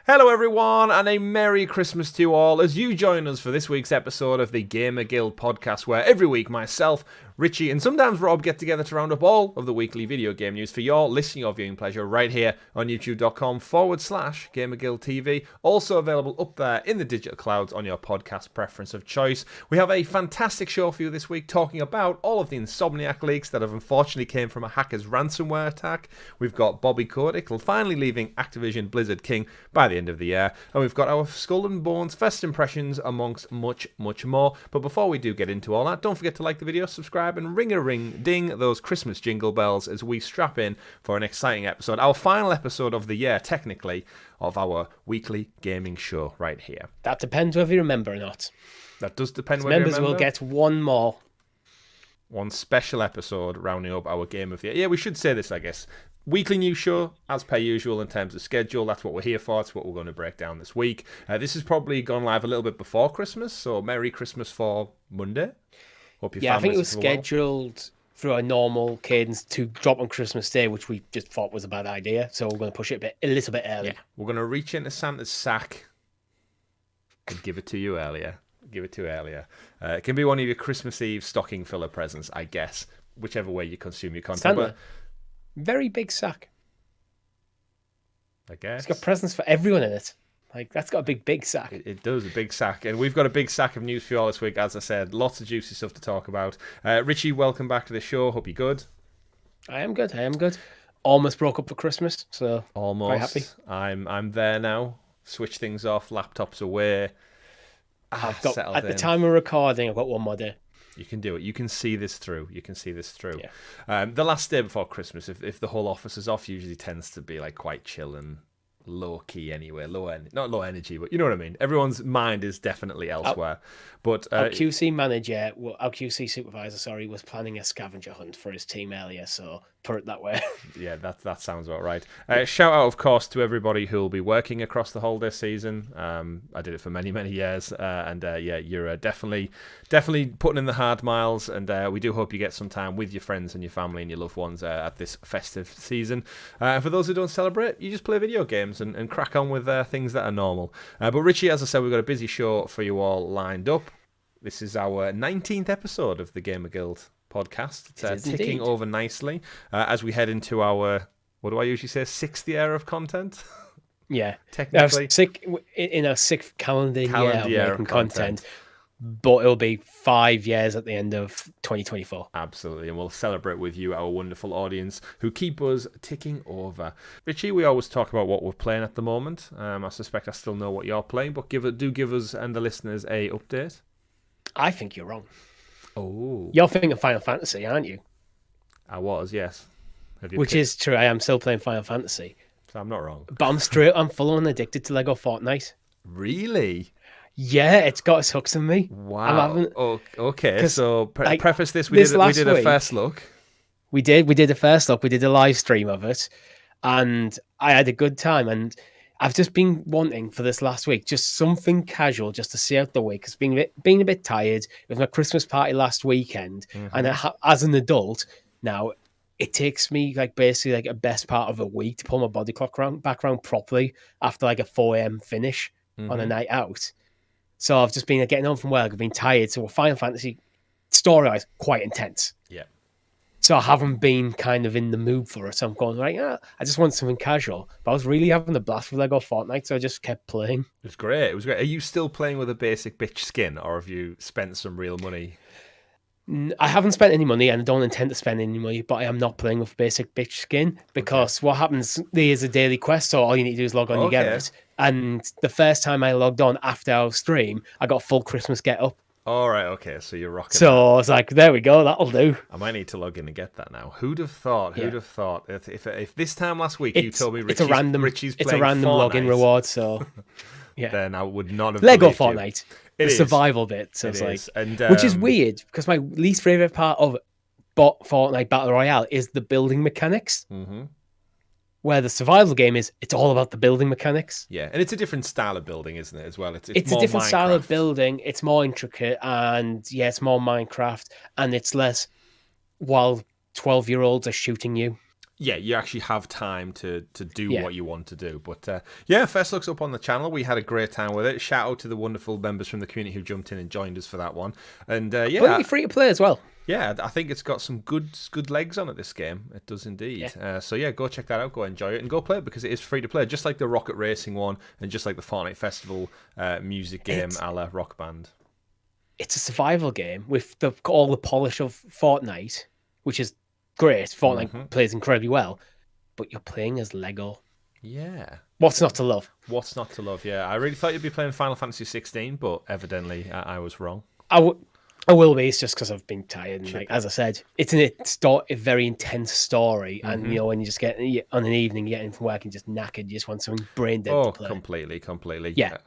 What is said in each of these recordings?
Hello everyone, and a Merry Christmas to you all as you join us for this week's episode of the GamerGuild Podcast, where every week myself, Richie, and sometimes Rob get together to round up all of the weekly video game news for your listening or viewing pleasure right here on youtube.com/GamerGuild TV. Also available up there in the digital clouds on your podcast preference of choice. We have a fantastic show for you this week, talking about all of the Insomniac leaks that have unfortunately came from a hacker's ransomware attack. We've got Bobby Kotick finally leaving Activision Blizzard King by the end of the year, and we've got our Skull and Bones first impressions amongst much more. But before we do get into all that, don't forget to like the video, subscribe, and ring-a-ring-ding those Christmas jingle bells as we strap in for an exciting episode, our final episode of the year, technically, of our weekly gaming show right here. That depends whether you remember or not. That does depend whether you remember. Members will get one more. One special episode rounding up our game of the year. Yeah, we should say this, I guess. Weekly news show, as per usual in terms of schedule. That's what we're here for. It's what we're going to break down this week. This has probably gone live a little bit before Christmas, so Merry Christmas for Monday. Hope your I think it was scheduled through a normal cadence to drop on Christmas Day, which we just thought was a bad idea. So we're going to push it a little bit early. Yeah, we're going to reach into Santa's sack and give it to you earlier. It can be one of your Christmas Eve stocking filler presents, I guess, whichever way you consume your content. Santa, very big sack. I guess. It's got presents for everyone in it. Like, that's got a big sack. It does, a big sack. And we've got a big sack of news for you all this week, as I said. Lots of juicy stuff to talk about. Richie, welcome back to the show. Hope you're good. I am good. Almost broke up for Christmas, so almost. Very happy. I'm there now. Switch things off, laptops away. At the time of recording, I've got one more day. You can do it. You can see this through. Yeah. The last day before Christmas, if the whole office is off, usually tends to be like quite chill and low key anyway. Not low energy, but you know what I mean. Everyone's mind is definitely elsewhere. But our QC supervisor, was planning a scavenger hunt for his team earlier, so put it that way. Yeah, that sounds about right. Shout out, of course, to everybody who will be working across the holiday season. I did it for many years, and you're definitely putting in the hard miles, and we do hope you get some time with your friends and your family and your loved ones at this festive season. For those who don't celebrate, you just play video games and crack on with things that are normal. But Richie, as I said, we've got a busy show for you all lined up. This is our 19th episode of the GamerGuild Podcast. It's ticking over nicely as we head into our, what do I usually say, 6th year of content? Yeah. Technically. In our 6th calendar year of making content. But it'll be 5 years at the end of 2024. Absolutely, and we'll celebrate with you, our wonderful audience, who keep us ticking over. Richie, we always talk about what we're playing at the moment. I suspect I still know what you're playing, but give us and the listeners a update. I think you're wrong. Oh. You're thinking Final Fantasy, aren't you? I was, yes. Which is true, I am still playing Final Fantasy. So I'm not wrong. But I'm full on addicted to Lego Fortnite. Really? Yeah, it's got its hooks in me. Wow. Okay, so preface this. We did a first look. We did a first look. We did a live stream of it, and I had a good time. And I've just been wanting for this last week just something casual, just to see out the week. Because being a bit tired. It was my Christmas party last weekend, and as an adult now, it takes me basically a best part of a week to pull my body clock back around properly after a 4 a.m. finish on a night out. So I've just been getting home from work. I've been tired. So Final Fantasy, story-wise, quite intense. Yeah. So I haven't been kind of in the mood for it. So I'm going I just want something casual. But I was really having a blast with Lego Fortnite, so I just kept playing. It was great. Are you still playing with a basic bitch skin, or have you spent some real money? I haven't spent any money, and I don't intend to spend any money, but I am not playing with basic bitch skin, because what happens, there's a daily quest, so all you need to do is log on, you get it. And the first time I logged on after our stream, I got full Christmas get up. All right, okay, so you're rocking. So I was like, there we go, that'll do. I might need to log in and get that now. Who'd have thought? If this time last week you told me Richie's playing it's a random Fortnite, login reward, so yeah. Then I would not have Lego believed Fortnite. You. The survival bit. So and, which is weird, because my least favourite part of Fortnite Battle Royale is the building mechanics. Mm-hmm. Where the survival game it's all about the building mechanics. Yeah, and it's a different style of building, isn't it, as well? It's a different style of building. It's more intricate, and it's more Minecraft, and it's less while 12-year-olds are shooting you. yeah, you actually have time to do Yeah. what you want to do. But yeah, first looks up on the channel. We had a great time with it. Shout out to the wonderful members from the community who jumped in and joined us for that one. And yeah, Completely free to play as well. yeah, I think it's got some good legs on it, this game. It does indeed. Yeah. So yeah, go check that out, go enjoy it, and go play it because it is free to play, just like the Rocket Racing one and just like the Fortnite Festival music game a la Rock Band. It's a survival game with all the polish of Fortnite, which is great. Fortnite plays incredibly well, but you're playing as Lego. Yeah. What's not to love? What's not to love? Yeah, I really thought you'd be playing Final Fantasy 16, but evidently I was wrong. I will be. It's just because I've been tired. And like, as I said, it's a very intense story. And, you know, when you just get on an evening, you get in from work and just knackered, you just want something brain dead to play. Completely. Yeah.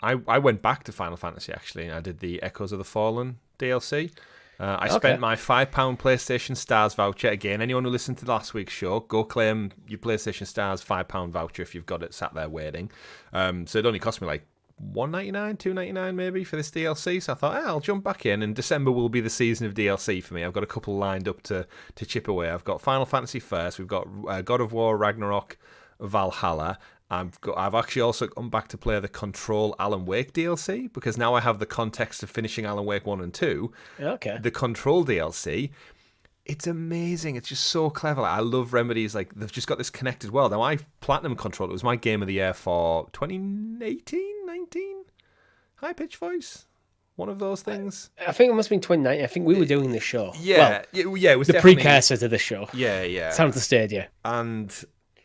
I went back to Final Fantasy, actually, and I did the Echoes of the Fallen DLC. I spent my £5 PlayStation Stars voucher. Again, anyone who listened to last week's show, go claim your PlayStation Stars £5 voucher if you've got it sat there waiting. So it only cost me like $1.99, $2.99 maybe for this DLC. So I thought, I'll jump back in, and December will be the season of DLC for me. I've got a couple lined up to chip away. I've got Final Fantasy first. We've got God of War, Ragnarok, Valhalla. I've actually also come back to play the Control Alan Wake DLC because now I have the context of finishing Alan Wake 1 and 2. Okay. The Control DLC. It's amazing. It's just so clever. I love Remedy's, like, they've just got this connected world. Now, I Platinum Control, it was my game of the year for 2018, 19? High pitch voice? One of those things. I think it must have been 2019. I think we were doing the show. Yeah, well, it was the precursor to the show. Yeah. Sound of the Stadia. And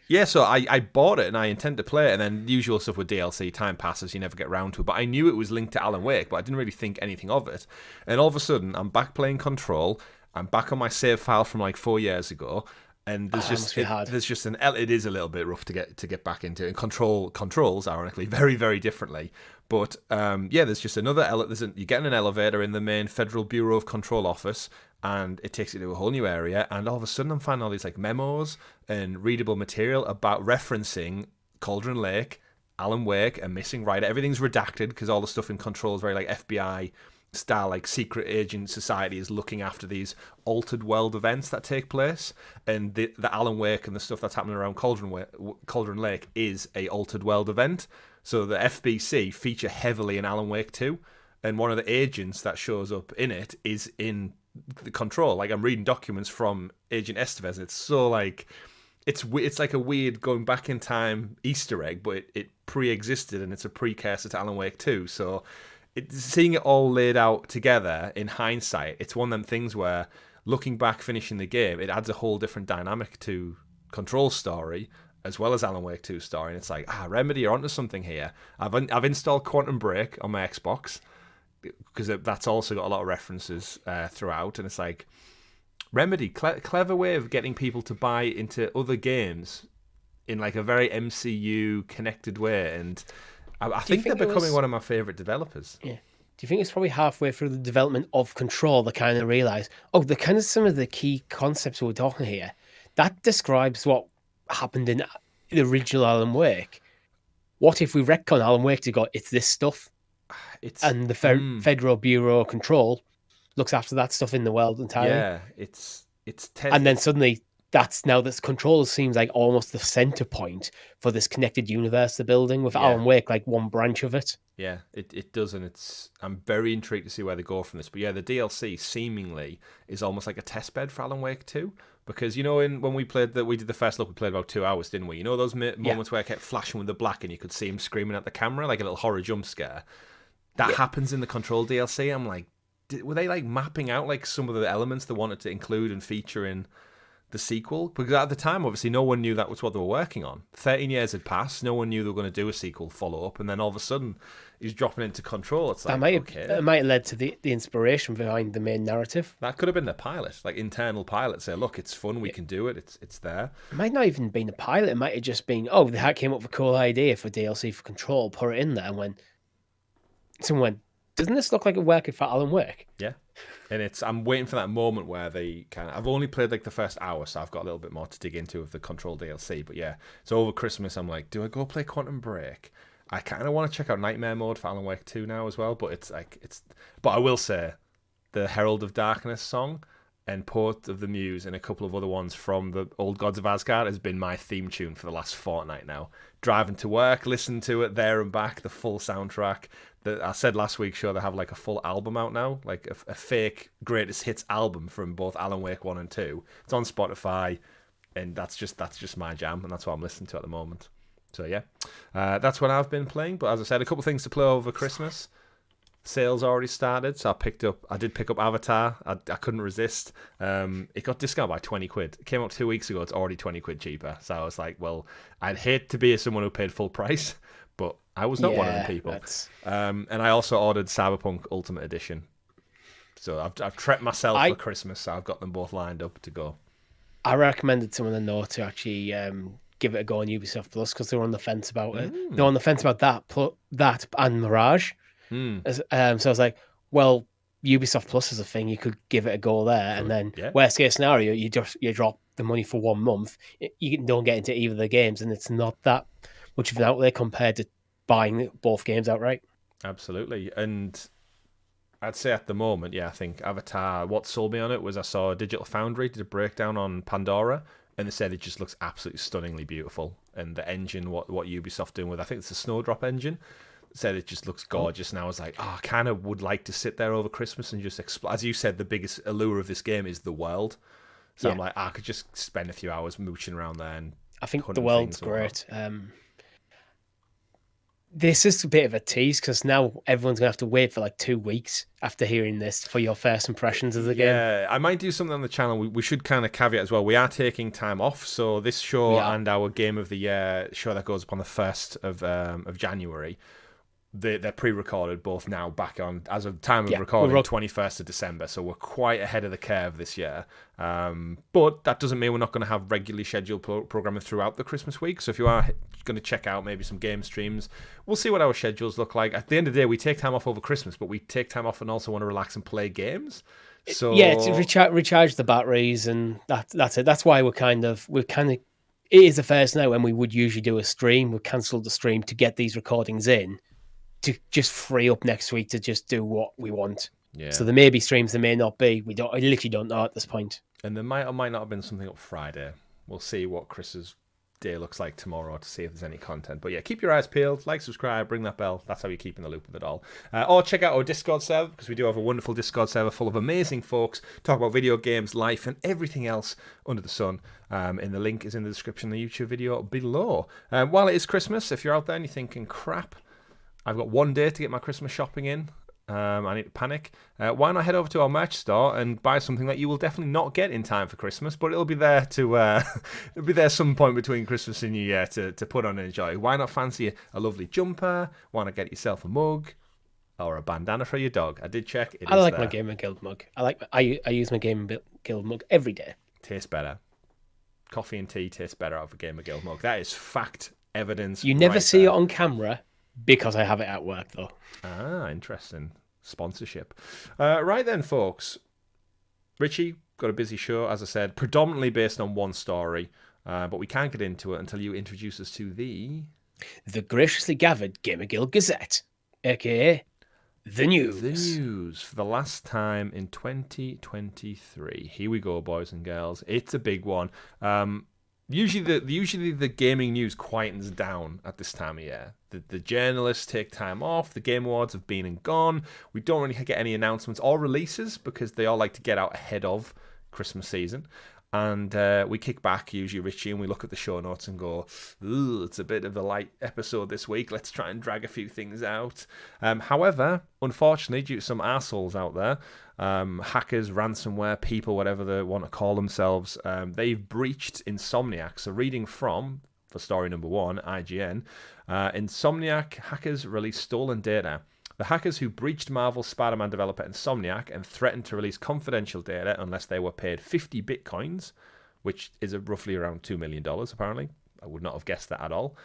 yeah, so I bought it and I intend to play it, and then the usual stuff with DLC, time passes, you never get around to it. But I knew it was linked to Alan Wake, but I didn't really think anything of it. And all of a sudden, I'm back playing Control. I'm back on my save file from like 4 years ago, and there's it is a little bit rough to get back into. And controls, ironically, very very differently. But yeah, there's just another you get in an elevator in the main Federal Bureau of Control office, and it takes you to a whole new area. And all of a sudden, I'm finding all these like memos and readable material about referencing Cauldron Lake, Alan Wake, and Missing Rider. Everything's redacted because all the stuff in Control is very like FBI style, like secret agent society is looking after these altered world events that take place, and the Alan Wake and the stuff that's happening around Cauldron Lake is a altered world event. So the FBC feature heavily in Alan Wake 2, and one of the agents that shows up in it is in the Control. Like, I'm reading documents from Agent Estevez, and it's so like it's like a weird going back in time Easter egg, but it pre-existed and it's a precursor to Alan Wake 2. So seeing it all laid out together in hindsight, it's one of them things where looking back, finishing the game, it adds a whole different dynamic to Control's story as well as Alan Wake 2's story. And it's like, Remedy, you're onto something here. I've installed Quantum Break on my Xbox because that's also got a lot of references throughout. And it's like, Remedy, clever way of getting people to buy into other games in like a very MCU connected way. And I think they're becoming one of my favourite developers. Yeah. Do you think it's probably halfway through the development of Control they kind of realise, the kind of some of the key concepts we're talking here, that describes what happened in the original Alan Wake. What if we retcon Alan Wake to go, it's this stuff? And the Federal Bureau of Control looks after that stuff in the world entirely. Yeah, and then suddenly that's now this Control seems like almost the center point for this connected universe they're building with Alan Wake, like one branch of it. Yeah, it does, and I'm very intrigued to see where they go from this. But yeah, the DLC seemingly is almost like a test bed for Alan Wake 2. Because, you know, when we did the first look, we played about 2 hours, didn't we? You know those moments where I kept flashing with the black and you could see him screaming at the camera, like a little horror jump scare? That happens in the Control DLC. I'm like, were they like mapping out like some of the elements they wanted to include and feature in the sequel? Because at the time, obviously, no one knew that was what they were working on. 13 years had passed. No one knew they were going to do a sequel follow-up. And then all of a sudden, he's dropping into Control. It's like, that might have led to the inspiration behind the main narrative. That could have been the pilot, like internal pilot. Say, look, it's fun. We can do it. It's there. It might not even been a pilot. It might have just been, they came up with a cool idea for DLC for Control, put it in there. And someone went, doesn't this look like a working for Alan Wake? Yeah. And I'm waiting for that moment where I've only played like the first hour, so I've got a little bit more to dig into of the Control DLC. But yeah, so over Christmas, I'm like, do I go play Quantum Break? I kind of want to check out Nightmare Mode for Alan Wake 2 now as well. But but I will say, the Herald of Darkness song and Port of the Muse and a couple of other ones from the Old Gods of Asgard has been my theme tune for the last fortnight now. Driving to work, listen to it there and back, the full soundtrack. I said last week's show they have like a full album out now, like a fake greatest hits album from both Alan Wake 1 and 2. It's on Spotify, and that's just my jam, and that's what I'm listening to at the moment. So yeah, that's what I've been playing. But as I said, a couple of things to play over Christmas. Sales already started, so I did pick up Avatar. I couldn't resist. It got discounted by 20 quid. It came out 2 weeks ago. It's already 20 quid cheaper. So I was like, well, I'd hate to be someone who paid full price, but I was not one of them people. And I also ordered Cyberpunk Ultimate Edition. So I've prepped myself for Christmas, so I've got them both lined up to go. I recommended someone I know to actually give it a go on Ubisoft Plus because they were on the fence about it. They were on the fence about that and Mirage. So I was like, well, Ubisoft Plus is a thing. You could give it a go there, and then worst case scenario, you drop the money for 1 month. You don't get into either of the games, and it's not that much of an outlay compared to buying both games outright. Absolutely, and I'd say at the moment, I think Avatar. What sold me on it was I saw Digital Foundry did a breakdown on Pandora, and they said it just looks absolutely stunningly beautiful, and the engine, what Ubisoft doing with, I think it's the Snowdrop engine. Said it just looks gorgeous, and I was like, I kind of would like to sit there over Christmas and just explore. As you said, the biggest allure of this game is the world. So I'm like, I could just spend a few hours mooching around there. And I think the world's great. This is a bit of a tease because now everyone's going to have to wait for like 2 weeks after hearing this for your first impressions of the game. Yeah, I might do something on the channel. We should kind of caveat as well. We are taking time off, so this show and our Game of the Year show that goes up on the 1st of January, they're pre-recorded both now, back on as of time of recording 21st of December, so we're quite ahead of the curve this year, but that doesn't mean we're not going to have regularly scheduled programming throughout the Christmas week. So if you are going to check out maybe some game streams, we'll see what our schedules look like. At the end of the day, we take time off over Christmas, but we take time off and also want to relax and play games. So to recharge the batteries, and that's it. That's why we're kind of it is the first now when we would usually do a stream. We've cancelled the stream to get these recordings in, to just free up next week to just do what we want. Yeah. So there may be streams, there may not be. I literally don't know at this point. And there might or might not have been something up Friday. We'll see what Chris's day looks like tomorrow to see if there's any content. But yeah, keep your eyes peeled, like, subscribe, ring that bell. That's how you keep in the loop with it all. Or check out our Discord server, because we do have a wonderful Discord server full of amazing folks, talk about video games, life, and everything else under the sun. And the link is in the description of the YouTube video below. While it is Christmas, if you're out there and you're thinking, crap, I've got 1 day to get my Christmas shopping in, I need to panic. Why not head over to our merch store and buy something that you will definitely not get in time for Christmas, but it'll be there it'll be there some point between Christmas and New Year to put on and enjoy. Why not fancy a lovely jumper? Why not get yourself a mug or a bandana for your dog? I did check. I like my GamerGuild mug. I use my GamerGuild mug every day. Tastes better. Coffee and tea tastes better out of a GamerGuild mug. That is fact, evidence. You never see it on camera. Because I have it at work, though. Interesting. Sponsorship. Right then, folks. Richie, got a busy show, as I said, predominantly based on one story, but we can't get into it until you introduce us to the graciously gathered GamerGuild Gazette, a.k.a. The News. The News, for the last time in 2023. Here we go, boys and girls. It's a big one. Usually the gaming news quietens down at this time of year. The journalists take time off. The Game Awards have been and gone. We don't really get any announcements or releases because they all like to get out ahead of Christmas season. And we kick back, usually Richie, and we look at the show notes and go, ooh, it's a bit of a light episode this week. Let's try and drag a few things out. However, unfortunately, due to some assholes out there, hackers, ransomware, people, whatever they want to call themselves, they've breached Insomniac. So reading from, for story number 1, IGN, Insomniac hackers released stolen data. The hackers who breached Marvel's Spider-Man developer Insomniac and threatened to release confidential data unless they were paid 50 bitcoins, which is roughly around $2 million, apparently. I would not have guessed that at all.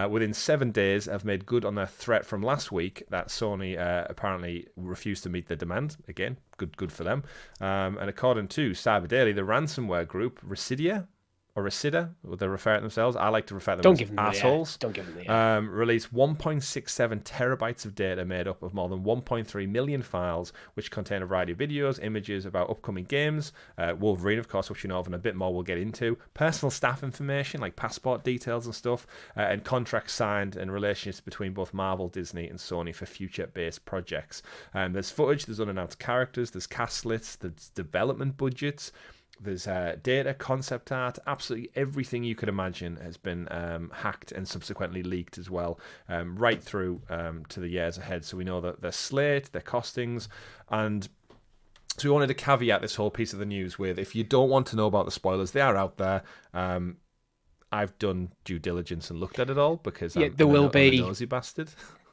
Within 7 days, have made good on their threat from last week that Sony apparently refused to meet the demand. Again, good for them. And according to Cyber Daily, the ransomware group Residia or Reseda, what they refer to themselves. I like to refer to them Don't as give them assholes. Don't give them the Released 1.67 terabytes of data made up of more than 1.3 million files, which contain a variety of videos, images about upcoming games, Wolverine, of course, which you know of, and a bit more we'll get into, personal staff information like passport details and stuff, and contracts signed and relationships between both Marvel, Disney, and Sony for future-based projects. There's footage, there's unannounced characters, there's cast lists, there's development budgets. There's data, concept art, absolutely everything you could imagine has been hacked and subsequently leaked as well, right through to the years ahead. So we know that their slate, their costings, and so we wanted to caveat this whole piece of the news with, if you don't want to know about the spoilers, they are out there. I've done due diligence and looked at it all because I'm a nosy bastard.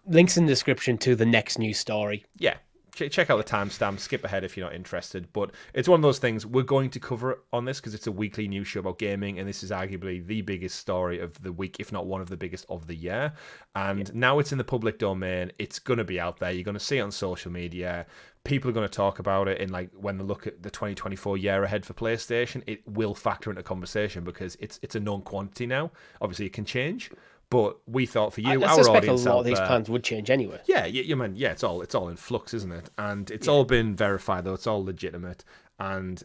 Links in the description to the next news story. Yeah. Check out the timestamp, skip ahead if you're not interested. But it's one of those things, we're going to cover it on this because it's a weekly news show about gaming, and this is arguably the biggest story of the week, if not one of the biggest of the year. And now it's in the public domain. It's going to be out there. You're going to see it on social media. People are going to talk about it in, like, when they look at the 2024 year ahead for PlayStation, it will factor into conversation because it's a known quantity now. Obviously, it can change. But we thought for you, our audience a lot of these plans would change anyway. Yeah, it's all in flux, isn't it? And it's all been verified, though. It's all legitimate. And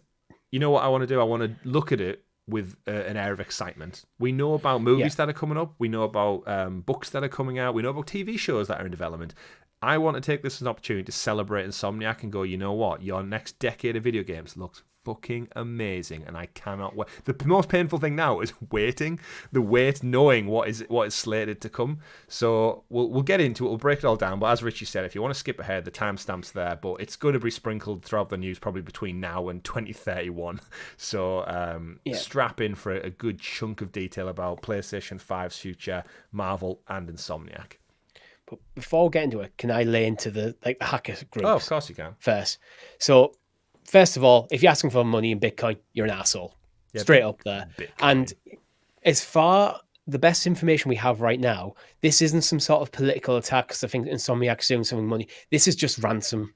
you know what I want to do? I want to look at it with an air of excitement. We know about movies that are coming up. We know about books that are coming out. We know about TV shows that are in development. I want to take this as an opportunity to celebrate Insomniac and go, you know what? Your next decade of video games looks fucking amazing, and I cannot wait. The most painful thing now is waiting, knowing what is slated to come. So we'll get into it. We'll break it all down. But as Richie said, if you want to skip ahead, the timestamp's there. But it's going to be sprinkled throughout the news, probably between now and 2031. So strap in for a good chunk of detail about PlayStation 5's future, Marvel, and Insomniac. But before we get into it, can I lay into the hacker groups? Oh, of course you can. First, so. First of all, if you're asking for money in Bitcoin, you're an asshole. Yeah, straight up there. Bitcoin. And as far the best information we have right now, this isn't some sort of political attack because I think Insomniac's doing something money. This is just ransom.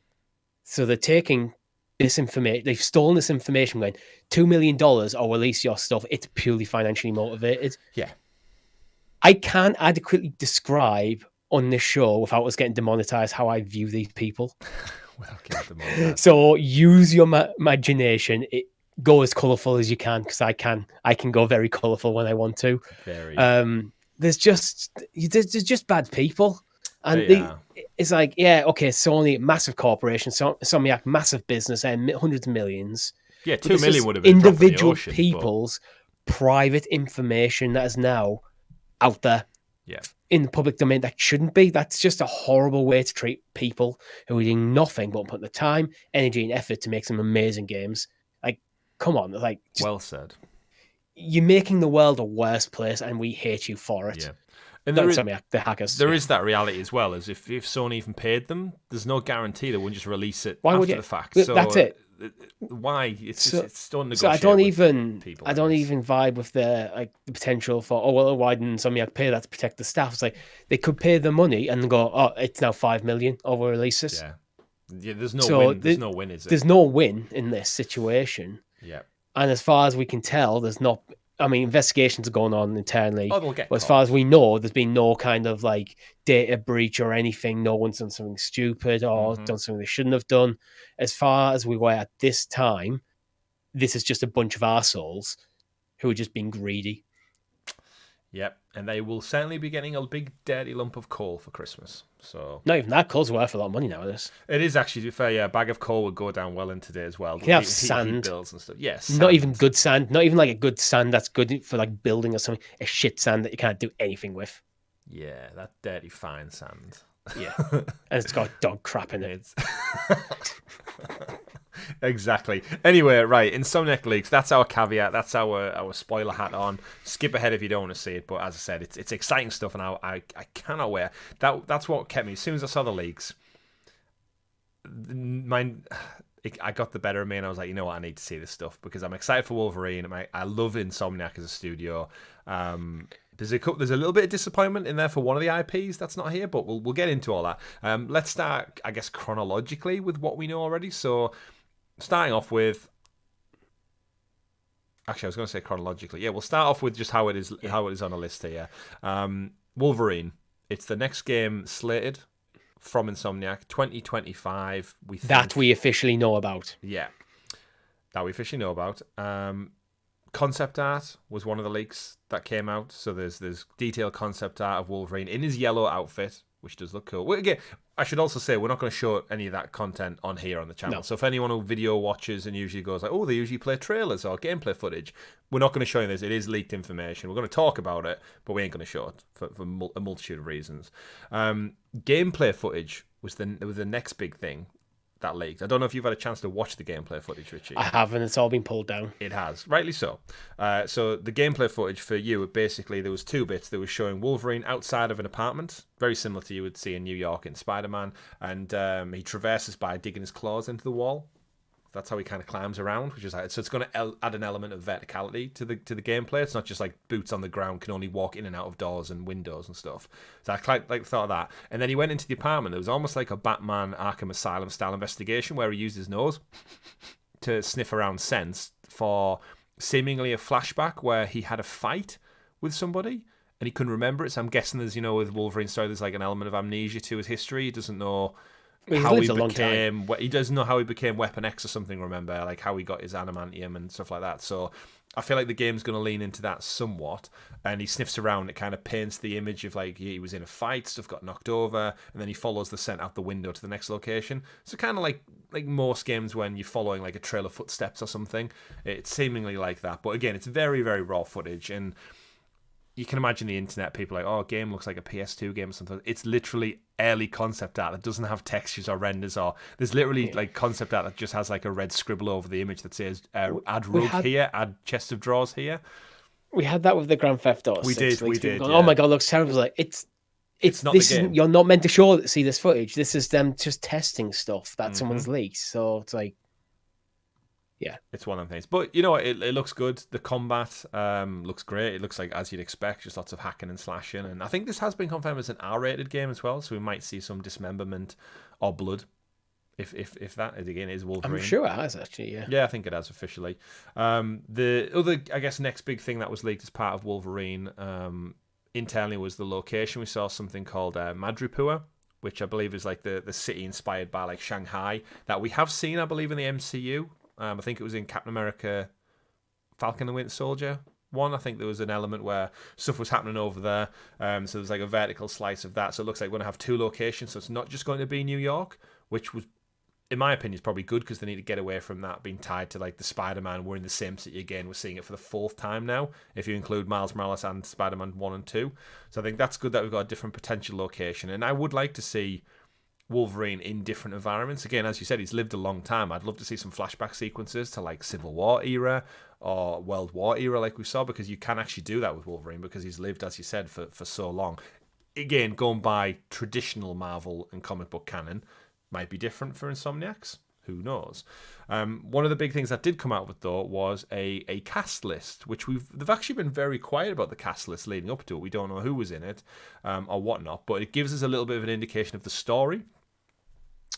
So they're taking this information, they've stolen this information, going $2 million or release your stuff. It's purely financially motivated. Yeah. I can't adequately describe on this show without us getting demonetized how I view these people. So use your imagination. Go as colourful as you can because I can go very colourful when I want to. Very. There's just bad people, and it's like Sony, massive corporation, Insomniac, massive business, and hundreds of millions. Yeah, 2 million would have been individual people's private information that is now out there. Yeah. In the public domain that shouldn't be. That's just a horrible way to treat people who are doing nothing but put the time, energy, and effort to make some amazing games. Like, come on, well said. You're making the world a worse place, and we hate you for it. Yeah. And the hackers. There is that reality as well, as if Sony even paid them, there's no guarantee they wouldn't just release it after the fact. So that's it. Why it's don't negotiate. So I don't even vibe with the potential for why didn't Insomniac pay that to protect the staff? It's like they could pay the money and go, it's now $5 million over releases. Yeah, there's no win. There's no win, is it? There's no win in this situation. Yeah, and as far as we can tell, there's not. I mean, investigations are going on internally. But as far as we know, there's been no kind of data breach or anything. No one's done something stupid or done something they shouldn't have done. As far as we were at this time, this is just a bunch of arseholes who are just being greedy. Yep, and they will certainly be getting a big dirty lump of coal for Christmas. So not even that coal's worth a lot of money nowadays. It is actually, to be fair, a bag of coal would go down well in today as well. You have sand bills and stuff. Yes, not even good sand. Not even a good sand that's good for building or something. A shit sand that you can't do anything with. Yeah, that dirty fine sand. Yeah, and it's got dog crap in it. Exactly. Anyway, right, Insomniac leaks. That's our caveat. That's our spoiler hat on. Skip ahead if you don't want to see it. But as I said, it's exciting stuff, and I cannot wait. That's what kept me. As soon as I saw the leaks, I got the better of me, and I was like, you know what, I need to see this stuff because I'm excited for Wolverine. I love Insomniac as a studio. There's a little bit of disappointment in there for one of the IPs that's not here, but we'll get into all that. Let's start, I guess, chronologically with what we know already. So, starting off with Actually, I was going to say chronologically. Yeah, we'll start off with just how it is on a list here. Wolverine. It's the next game slated from Insomniac, 2025. We think, that we officially know about. Yeah, that we officially know about. Concept art was one of the leaks that came out. So there's detailed concept art of Wolverine in his yellow outfit, which does look cool. Well, again, I should also say we're not going to show any of that content on here on the channel. No. So if anyone who video watches and usually goes like, oh, they usually play trailers or gameplay footage, we're not going to show you this. It is leaked information. We're going to talk about it, but we ain't going to show it for a multitude of reasons. Gameplay footage was the next big thing that leaked. I don't know if you've had a chance to watch the gameplay footage, Richie. I haven't. It's all been pulled down. It has, rightly so. So the gameplay footage for you, basically there was 2 bits. There was showing Wolverine outside of an apartment, very similar to you would see in New York in Spider-Man, and he traverses by digging his claws into the wall. That's how he kind of climbs around, which is like, so it's going to add an element of verticality to the gameplay. It's not just like boots on the ground, can only walk in and out of doors and windows and stuff. So I like thought of that. And then he went into the apartment. It was almost like a Batman Arkham Asylum style investigation where he used his nose to sniff around scents for seemingly a flashback where he had a fight with somebody and he couldn't remember it. So I'm guessing there's, with Wolverine's story, there's like an element of amnesia to his history. He doesn't know how he became. He doesn't know how he became Weapon X or something. Remember, like how he got his adamantium and stuff like that. So I feel like the game's going to lean into that somewhat. And he sniffs around. It kind of paints the image of like he was in a fight, stuff got knocked over, and then he follows the scent out the window to the next location. So kind of like most games when you're following like a trail of footsteps or something. It's seemingly like that, but again, it's very, very raw footage and. You can imagine the internet, people like, oh, game looks like a PS2 game or something. It's literally early concept art that doesn't have textures or renders, or there's literally like concept art that just has like a red scribble over the image that says add rug here, add chest of drawers here. We had that with the Grand Theft Auto. We did. Going, yeah. Oh my god, it looks terrible. Like it's not this the game. You're not meant to see this footage. This is them just testing stuff that someone's leaked. So it's like. Yeah, it's one of them things. But you know what? It looks good. The combat looks great. It looks like as you'd expect, just lots of hacking and slashing. And I think this has been confirmed as an R-rated game as well, so we might see some dismemberment or blood. If that again is Wolverine. I'm sure it has actually. Yeah, I think it has officially. The other, I guess, next big thing that was leaked as part of Wolverine internally was the location. We saw something called Madripoor, which I believe is like the city inspired by like Shanghai that we have seen, I believe, in the MCU. I think it was in Captain America, Falcon and the Winter Soldier 1. I think there was an element where stuff was happening over there. So there's like a vertical slice of that. So it looks like we're going to have 2 locations. So it's not just going to be New York, which was, in my opinion, is probably good because they need to get away from that being tied to like the Spider-Man. We're in the same city again. We're seeing it for the 4th time now, if you include Miles Morales and Spider-Man 1 and 2. So I think that's good that we've got a different potential location. And I would like to see Wolverine in different environments. Again, as you said, he's lived a long time. I'd love to see some flashback sequences to like Civil War era or World War era like we saw, because you can actually do that with Wolverine because he's lived, as you said, for so long. Again, going by traditional Marvel and comic book canon might be different for Insomniacs. Who knows? One of the big things that did come out of it, though, was a cast list, which they've actually been very quiet about the cast list leading up to it. We don't know who was in it or whatnot, but it gives us a little bit of an indication of the story.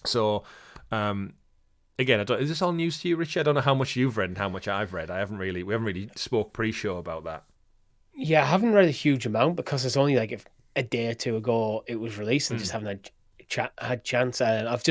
So, again, is this all news to you, Richie? I don't know how much you've read and how much I've read. We haven't really spoke pre-show about that. Yeah, I haven't read a huge amount because it's only like a day or 2 ago it was released, and just haven't had chance. I've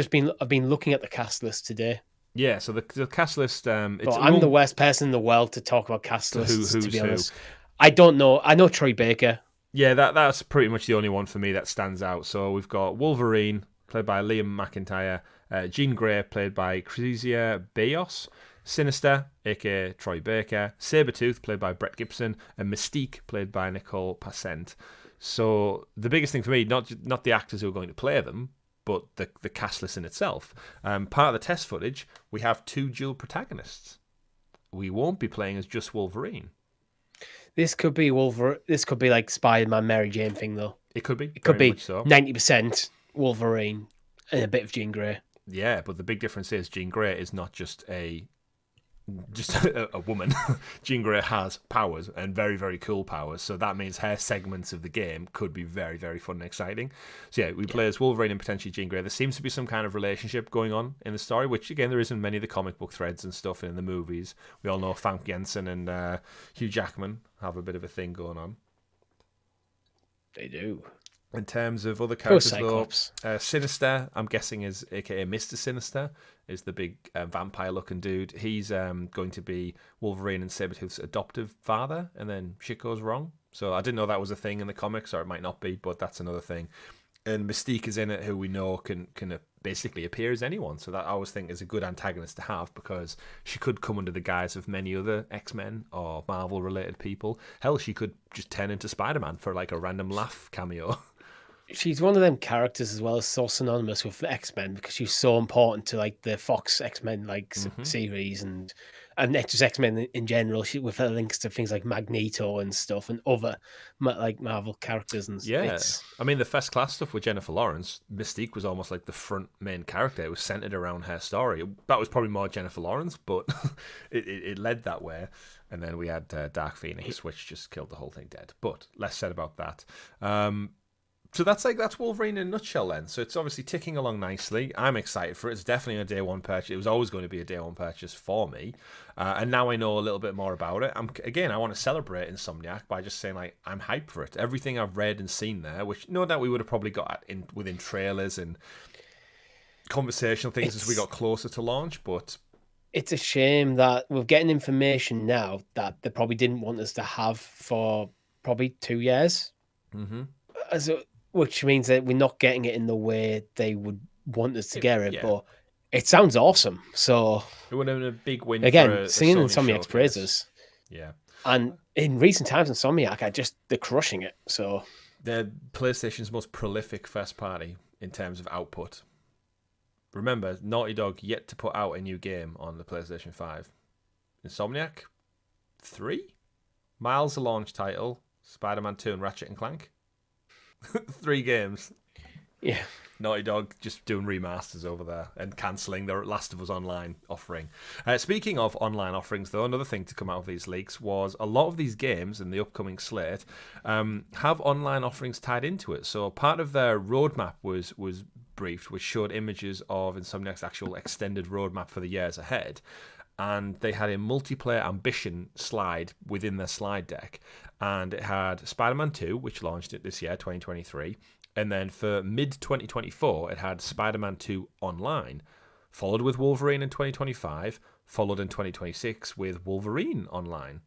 been looking at the cast list today. Yeah, so the cast list. I'm the worst person in the world to talk about cast lists. To be honest, I don't know. I know Troy Baker. Yeah, that's pretty much the only one for me that stands out. So we've got Wolverine, played by Liam McIntyre, Jean Grey, played by Kezia Bayos, Sinister, aka Troy Baker, Sabretooth, played by Brett Gibson, and Mystique, played by Nicole Passent. So the biggest thing for me, not the actors who are going to play them, but the cast list in itself. Part of the test footage, we have 2 dual protagonists. We won't be playing as just Wolverine. This could be Wolverine. This could be like Spider-Man, Mary Jane thing, though. It could be. It could be 90% Wolverine and a bit of Jean Grey. Yeah, but the big difference is Jean Grey is not just a just a woman, Jean Grey has powers and very, very cool powers. So that means her segments of the game could be very, very fun and exciting. So yeah, we play as Wolverine and potentially Jean Grey. There seems to be some kind of relationship going on in the story, which again, there isn't many of the comic book threads and stuff in the movies. We all know Famke Janssen and Hugh Jackman have a bit of a thing going on. They do. In terms of other characters, though, Sinister, I'm guessing is aka Mr. Sinister, is the big vampire-looking dude. He's going to be Wolverine and Sabretooth's adoptive father, and then shit goes wrong. So I didn't know that was a thing in the comics, or it might not be, but that's another thing. And Mystique is in it, who we know can basically appear as anyone. So that I always think is a good antagonist to have, because she could come under the guise of many other X-Men or Marvel-related people. Hell, she could just turn into Spider-Man for like a random laugh cameo. She's one of them characters as well as so synonymous with X-Men, because she's so important to like the Fox X-Men series and just X-Men in general. She, with her links to things like Magneto and stuff and other like Marvel characters and I mean, the First Class stuff with Jennifer Lawrence, Mystique was almost like the front main character. It was centered around her story. That was probably more Jennifer Lawrence, but it led that way. And then we had Dark Phoenix, which just killed the whole thing dead. But less said about that. So that's Wolverine in a nutshell then. So it's obviously ticking along nicely. I'm excited for it. It's definitely a day one purchase. It was always going to be a day one purchase for me. And now I know a little bit more about it. I want to celebrate Insomniac by just saying like I'm hyped for it. Everything I've read and seen there, which no doubt we would have probably got within trailers and conversational things as we got closer to launch, but it's a shame that we're getting information now that they probably didn't want us to have for probably 2 years. Mm-hmm. Which means that we're not getting it in the way they would want us to get it, but it sounds awesome. So it would have been a big win. Again, singing Insomniac's praises. Yeah, and in recent times, Insomniac, they're crushing it. So they're PlayStation's most prolific first party in terms of output. Remember, Naughty Dog yet to put out a new game on the PlayStation 5. Insomniac, 3? Miles a launch title, Spider-Man 2 and Ratchet and Clank. 3 games. Yeah. Naughty Dog just doing remasters over there and cancelling their Last of Us Online offering. Speaking of online offerings, though, another thing to come out of these leaks was a lot of these games in the upcoming slate have online offerings tied into it. So part of their roadmap was briefed, which showed images of Insomniac's actual extended roadmap for the years ahead. And they had a multiplayer ambition slide within their slide deck. And it had Spider-Man 2, which launched it this year, 2023. And then for mid-2024, it had Spider-Man 2 Online, followed with Wolverine in 2025, followed in 2026 with Wolverine Online.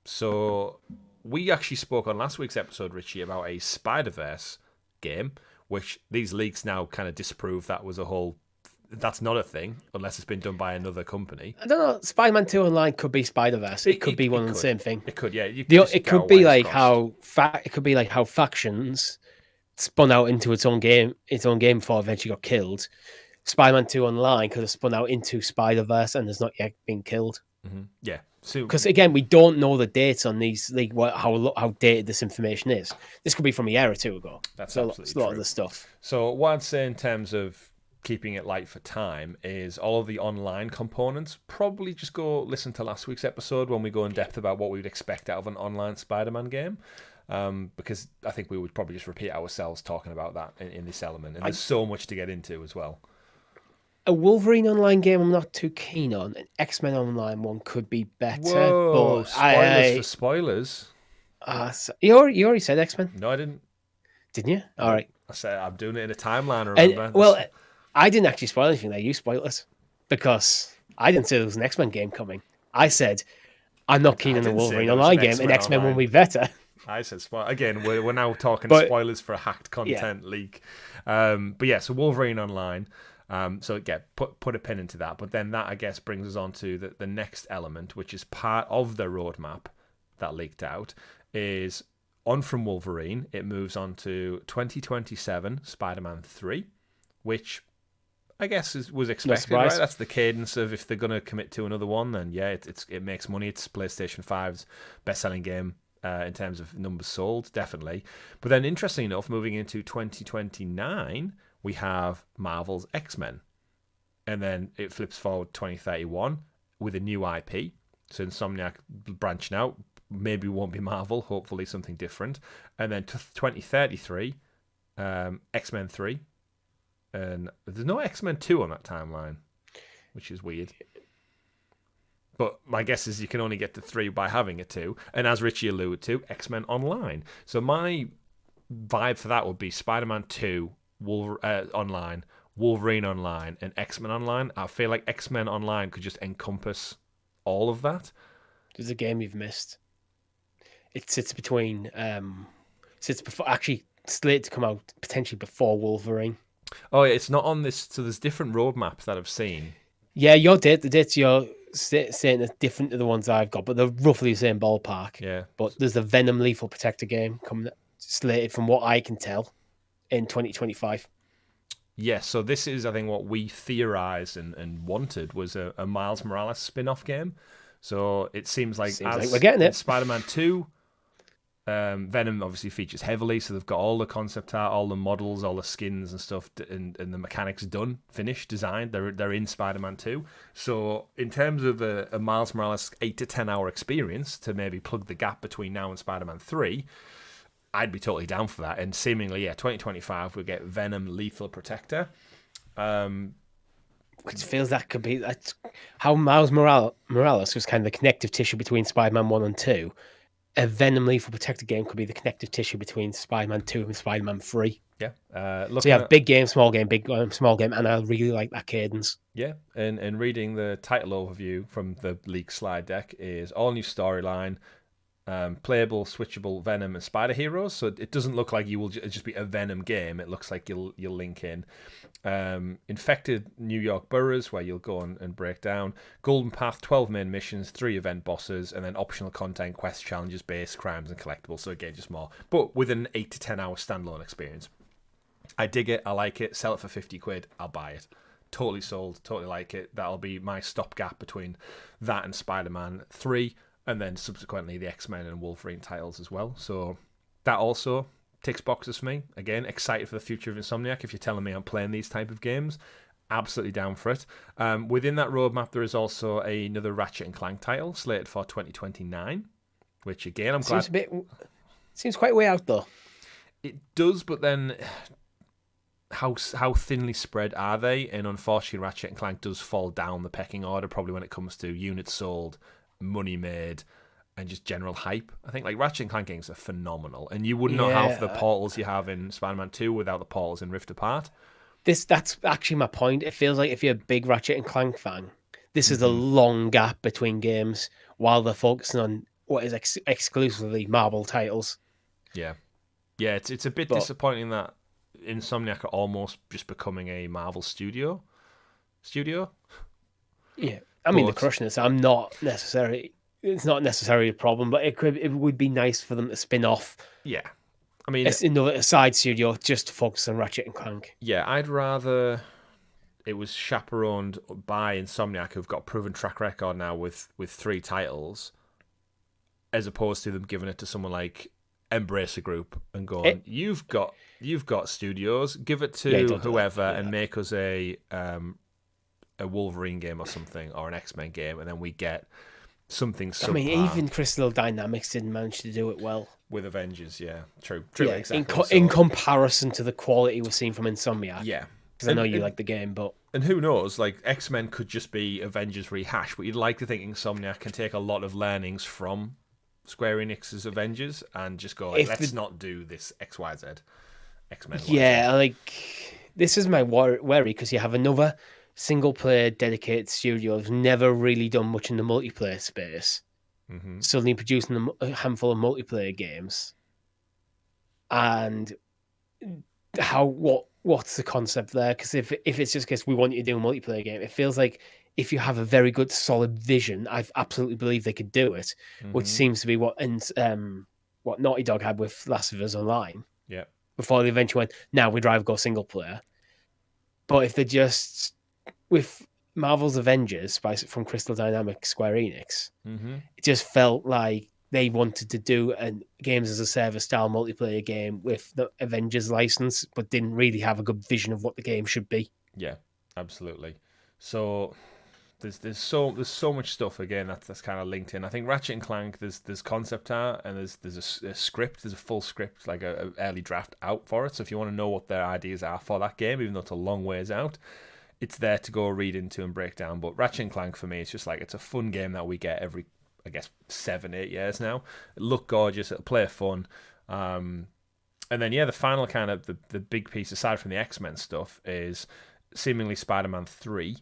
So we actually spoke on last week's episode, Richie, about a Spider-Verse game, which these leaks now kind of disprove that's not a thing, unless it's been done by another company. I don't know. Spider-Man 2 Online could be Spider-Verse. It could be one and the same thing. It could, yeah. It could be like how Factions spun out into its own game before eventually got killed. Spider-Man 2 Online could have spun out into Spider-Verse and has not yet been killed. Mm-hmm. Yeah. Because again, we don't know the dates on these, like how dated this information is. This could be from a year or two ago. That's absolutely a lot of the stuff. So what I'd say in terms of keeping it light for time is all of the online components. Probably just go listen to last week's episode when we go in depth about what we would expect out of an online Spider-Man game. Because I think we would probably just repeat ourselves talking about that in this element. And there's so much to get into as well. A Wolverine Online game I'm not too keen on. An X-Men Online one could be better. Whoa, but spoilers for spoilers. You already said X-Men? No, I didn't. Didn't you? All right. I said I'm doing it in a timeline, remember? I didn't actually spoil anything there. You spoiled it. Because I didn't say there was an X-Men game coming. I said, I'm not keen on a Wolverine Online game. An X-Men will be better. I said spoil again. We're now talking spoilers for a hacked content leak. But yeah, so Wolverine Online. So yeah, put a pin into that. But then that I guess brings us on to the next element, which is part of the roadmap that leaked out. Is on from Wolverine. It moves on to 2027 Spider-Man 3, which I guess was expected, right? That's the cadence of if they're going to commit to another one, then yeah, it makes money. It's PlayStation 5's best-selling game in terms of numbers sold, definitely. But then, interestingly enough, moving into 2029, we have Marvel's X-Men. And then it flips forward 2031, with a new IP. So Insomniac branching out, maybe won't be Marvel, hopefully something different. And then 2033, X-Men 3. And there's no X-Men 2 on that timeline, which is weird. But my guess is you can only get to 3 by having a 2. And as Richie alluded to, X-Men Online. So my vibe for that would be Spider-Man 2 online, Wolverine Online, and X-Men Online. I feel like X-Men Online could just encompass all of that. There's a game you've missed. It sits between, before, actually slated to come out potentially before Wolverine. Oh, yeah, it's not on this. So there's different roadmaps that I've seen. Yeah, the dates you're saying are different to the ones I've got, but they're roughly the same ballpark. Yeah. But there's a Venom Lethal Protector game coming slated, from what I can tell, in 2025. Yeah, so this is, I think, what we theorized and wanted was a Miles Morales spin-off game. So it seems like we're getting it. Spider-Man 2, Venom obviously features heavily, so they've got all the concept art, all the models, all the skins and stuff, and the mechanics done, finished, designed. They're in Spider-Man 2. So in terms of a Miles Morales 8 to 10 hour experience to maybe plug the gap between now and Spider-Man 3, I'd be totally down for that. And seemingly, 2025 we'll get Venom Lethal Protector. Which feels that's how Miles Morales was kind of the connective tissue between Spider-Man 1 and 2. A Venom Lethal Protector game could be the connective tissue between Spider-Man 2 and Spider-Man 3. Yeah. So you have big game, small game, big game, small game, and I really like that cadence. Yeah, and reading the title overview from the leak slide deck is all new storyline, playable, switchable Venom and Spider heroes. So it doesn't look like you will just be a Venom game. It looks like you'll link in. Infected New York boroughs where you'll go and break down. Golden Path, 12 main missions, 3 event bosses, and then optional content, quest challenges, base, crimes, and collectibles. So again, just more, but with an 8 to 10 hour standalone experience. I dig it. I like it. Sell it for 50 quid. I'll buy it. Totally sold. Totally like it. That'll be my stopgap between that and Spider-Man 3. And then subsequently the X-Men and Wolverine titles as well. So that also ticks boxes for me. Again, excited for the future of Insomniac. If you're telling me I'm playing these type of games, absolutely down for it. Within that roadmap, there is also another Ratchet and Clank title slated for 2029, which again, I'm glad. Seems quite way out though. It does, but then how thinly spread are they? And unfortunately, Ratchet and Clank does fall down the pecking order probably when it comes to units sold, money made, and just general hype. I think like Ratchet and Clank games are phenomenal, and you would not have the portals you have in Spider-Man 2 without the portals in Rift Apart. That's actually my point. It feels like if you're a big Ratchet and Clank fan, this is a long gap between games while they're focusing on what is exclusively Marvel titles. Yeah, it's a bit disappointing that Insomniac are almost just becoming a Marvel studio. Yeah. I mean, they're crushing it. So it's not necessarily a problem, but it would be nice for them to spin off. Yeah, I mean, a side studio just to focus on Ratchet and Clank. Yeah, I'd rather it was chaperoned by Insomniac, who've got a proven track record now with 3 titles, as opposed to them giving it to someone like Embracer Group and going, you've got studios, give it to whoever and make us a Wolverine game or something, or an X-Men game, and then we get something subpar. I mean, even Crystal Dynamics didn't manage to do it well with Avengers. Yeah, true, yeah, exactly. In comparison to the quality we're seeing from Insomniac. Yeah, because I know you like the game, but and who knows? Like X-Men could just be Avengers rehash, but you'd like to think Insomniac can take a lot of learnings from Square Enix's Avengers and just go, let's not do this XYZ X-Men. Yeah, like this is my worry because you have another single-player dedicated studio who's never really done much in the multiplayer space, suddenly producing a handful of multiplayer games. And what's the concept there? Because if it's just because we want you to do a multiplayer game, it feels like if you have a very good, solid vision, I absolutely believe they could do it, which seems to be what Naughty Dog had with Last of Us Online. Yeah. Before they eventually went, now we'd rather go single player. But if they're just with Marvel's Avengers from Crystal Dynamics, Square Enix, it just felt like they wanted to do a games as a service style multiplayer game with the Avengers license, but didn't really have a good vision of what the game should be. Yeah, absolutely. So there's so much stuff again that's kind of linked in. I think Ratchet and Clank, there's concept art and there's a script, there's a full script, like a early draft out for it. So if you want to know what their ideas are for that game, even though it's a long ways out, it's there to go read into and break down. But Ratchet and Clank for me, it's just like it's a fun game that we get every, I guess, 7-8 years now. It'll look gorgeous, it'll play fun. And then the final kind of the big piece aside from the X-Men stuff is seemingly Spider-Man 3.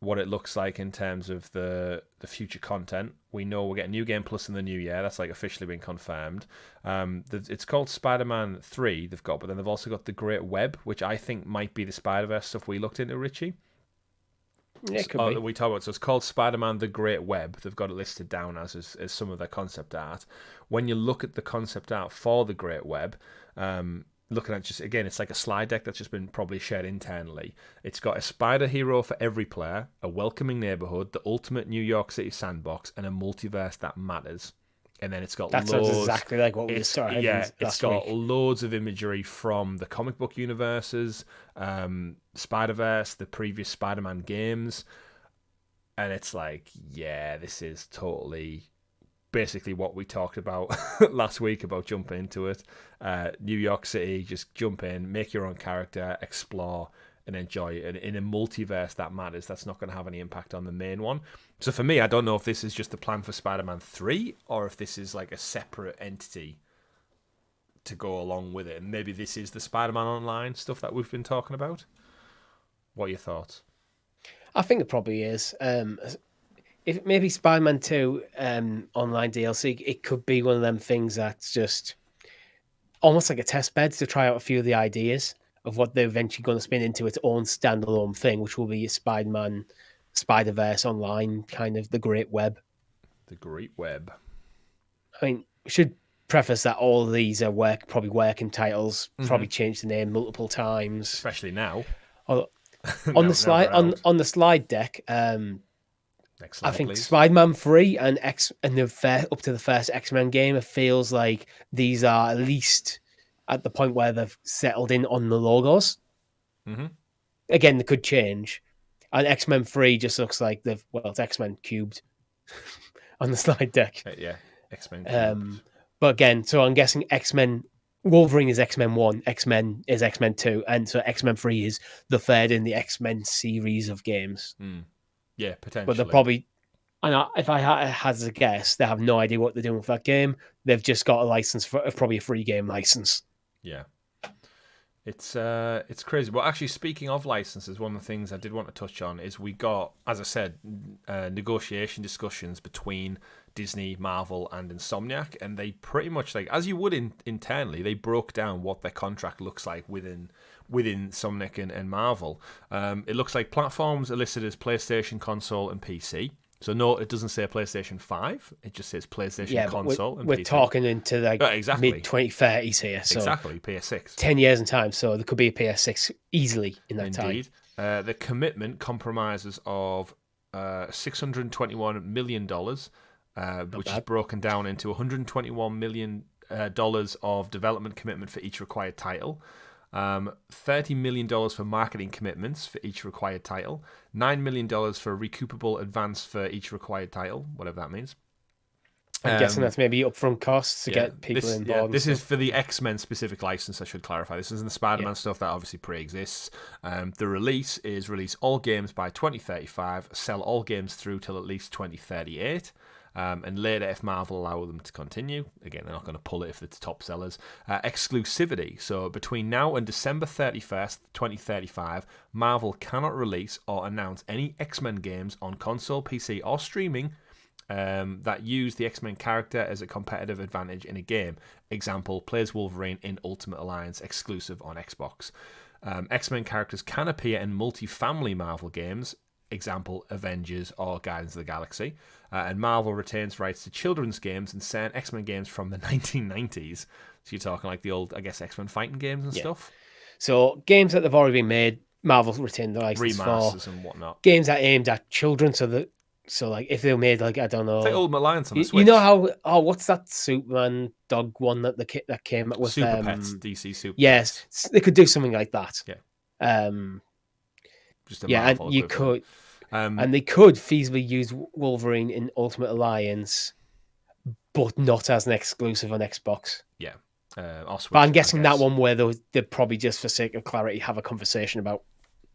What it looks like in terms of the future content. We know we're getting New Game Plus in the new year. That's like officially been confirmed. It's called Spider-Man 3 they've got, but then they've also got the Great Web, which I think might be the Spider-Verse stuff we looked into, Richie. Yeah, it could be. We talk about. So it's called Spider-Man the Great Web. They've got it listed down as some of their concept art. When you look at the concept art for the Great Web, looking at just, again, it's like a slide deck that's just been probably shared internally. It's got a spider hero for every player, a welcoming neighborhood, the ultimate New York City sandbox, and a multiverse that matters. And then it's got that sounds exactly like what we started last got week. loads of imagery from the comic book universes, Spider-Verse, the previous Spider-Man games. And it's like, this is totally basically what we talked about last week about jumping into it. New York City, just jump in, make your own character, explore, and enjoy it. And in a multiverse that matters, that's not going to have any impact on the main one. So for me, I don't know if this is just the plan for Spider-Man 3 or if this is like a separate entity to go along with it. And maybe this is the Spider-Man Online stuff that we've been talking about. What are your thoughts? I think it probably is. If maybe Spider-Man 2 online DLC, it could be one of them things that's just almost like a test bed to try out a few of the ideas of what they're eventually going to spin into its own standalone thing, which will be a Spider-Man, Spider-Verse online, kind of the Great Web. The Great Web. I mean, we should preface that all of these are probably working titles, probably changed the name multiple times. Especially now. On the slide deck, I think please. Spider-Man 3 and up to the first X-Men game, it feels like these are at least at the point where they've settled in on the logos. Mm-hmm. Again, they could change. And X-Men 3 just looks like it's X-Men cubed on the slide deck. X-Men cubed. But again, so I'm guessing X-Men, Wolverine is X-Men 1, X-Men is X-Men 2, and so X-Men 3 is the third in the X-Men series of games. Yeah, potentially. But they're probably, if I had to guess, they have no idea what they're doing with that game. They've just got a license probably a free game license. Yeah, it's crazy. Well, actually, speaking of licenses, one of the things I did want to touch on is we got, as I said, negotiation discussions between Disney, Marvel, and Insomniac, and they pretty much, like as you would internally, they broke down what their contract looks like within Insomniac and Marvel. It looks like platforms are listed as PlayStation, console, and PC. So no, it doesn't say PlayStation 5. It just says PlayStation console and PC. We're talking into like exactly. mid-2030s here. So exactly, PS6. 10 years in time, so there could be a PS6 easily in that time. Indeed. The commitment compromises of $621 million, which is broken down into $121 million of development commitment for each required title. $30 million for marketing commitments for each required title, $9 million for recoupable advance for each required title, whatever that means. I'm guessing that's maybe upfront costs to get people involved. Yeah, this is for the X-Men specific license, I should clarify. This isn't the Spider-Man stuff that obviously pre-exists. The release is release all games by 2035, sell all games through till at least 2038. And later, if Marvel allow them to continue, again, they're not going to pull it if it's top sellers. Exclusivity. So between now and December 31st, 2035, Marvel cannot release or announce any X-Men games on console, PC, or streaming that use the X-Men character as a competitive advantage in a game. Example, plays Wolverine in Ultimate Alliance, exclusive on Xbox. X-Men characters can appear in multi-family Marvel games. Example, Avengers or Guardians of the Galaxy. And Marvel retains rights to children's games and certain X-Men games from the 1990s. So you're talking like the old, I guess, X-Men fighting games and stuff? So games that have already been made, Marvel retained the license remasters for. And whatnot. Games that aimed at children, so like if they were made like, I don't know. It's like Ultimate Alliance on the Switch. You know how, what's that Superman dog one that came up with? Super Pets, DC Super Yes, Pets. they could do something like that. Yeah. Just a Marvel and you equivalent. And they could feasibly use Wolverine in Ultimate Alliance, but not as an exclusive on Xbox. Yeah. Or Switch, but I'm guessing that one where they'd probably just for sake of clarity have a conversation about.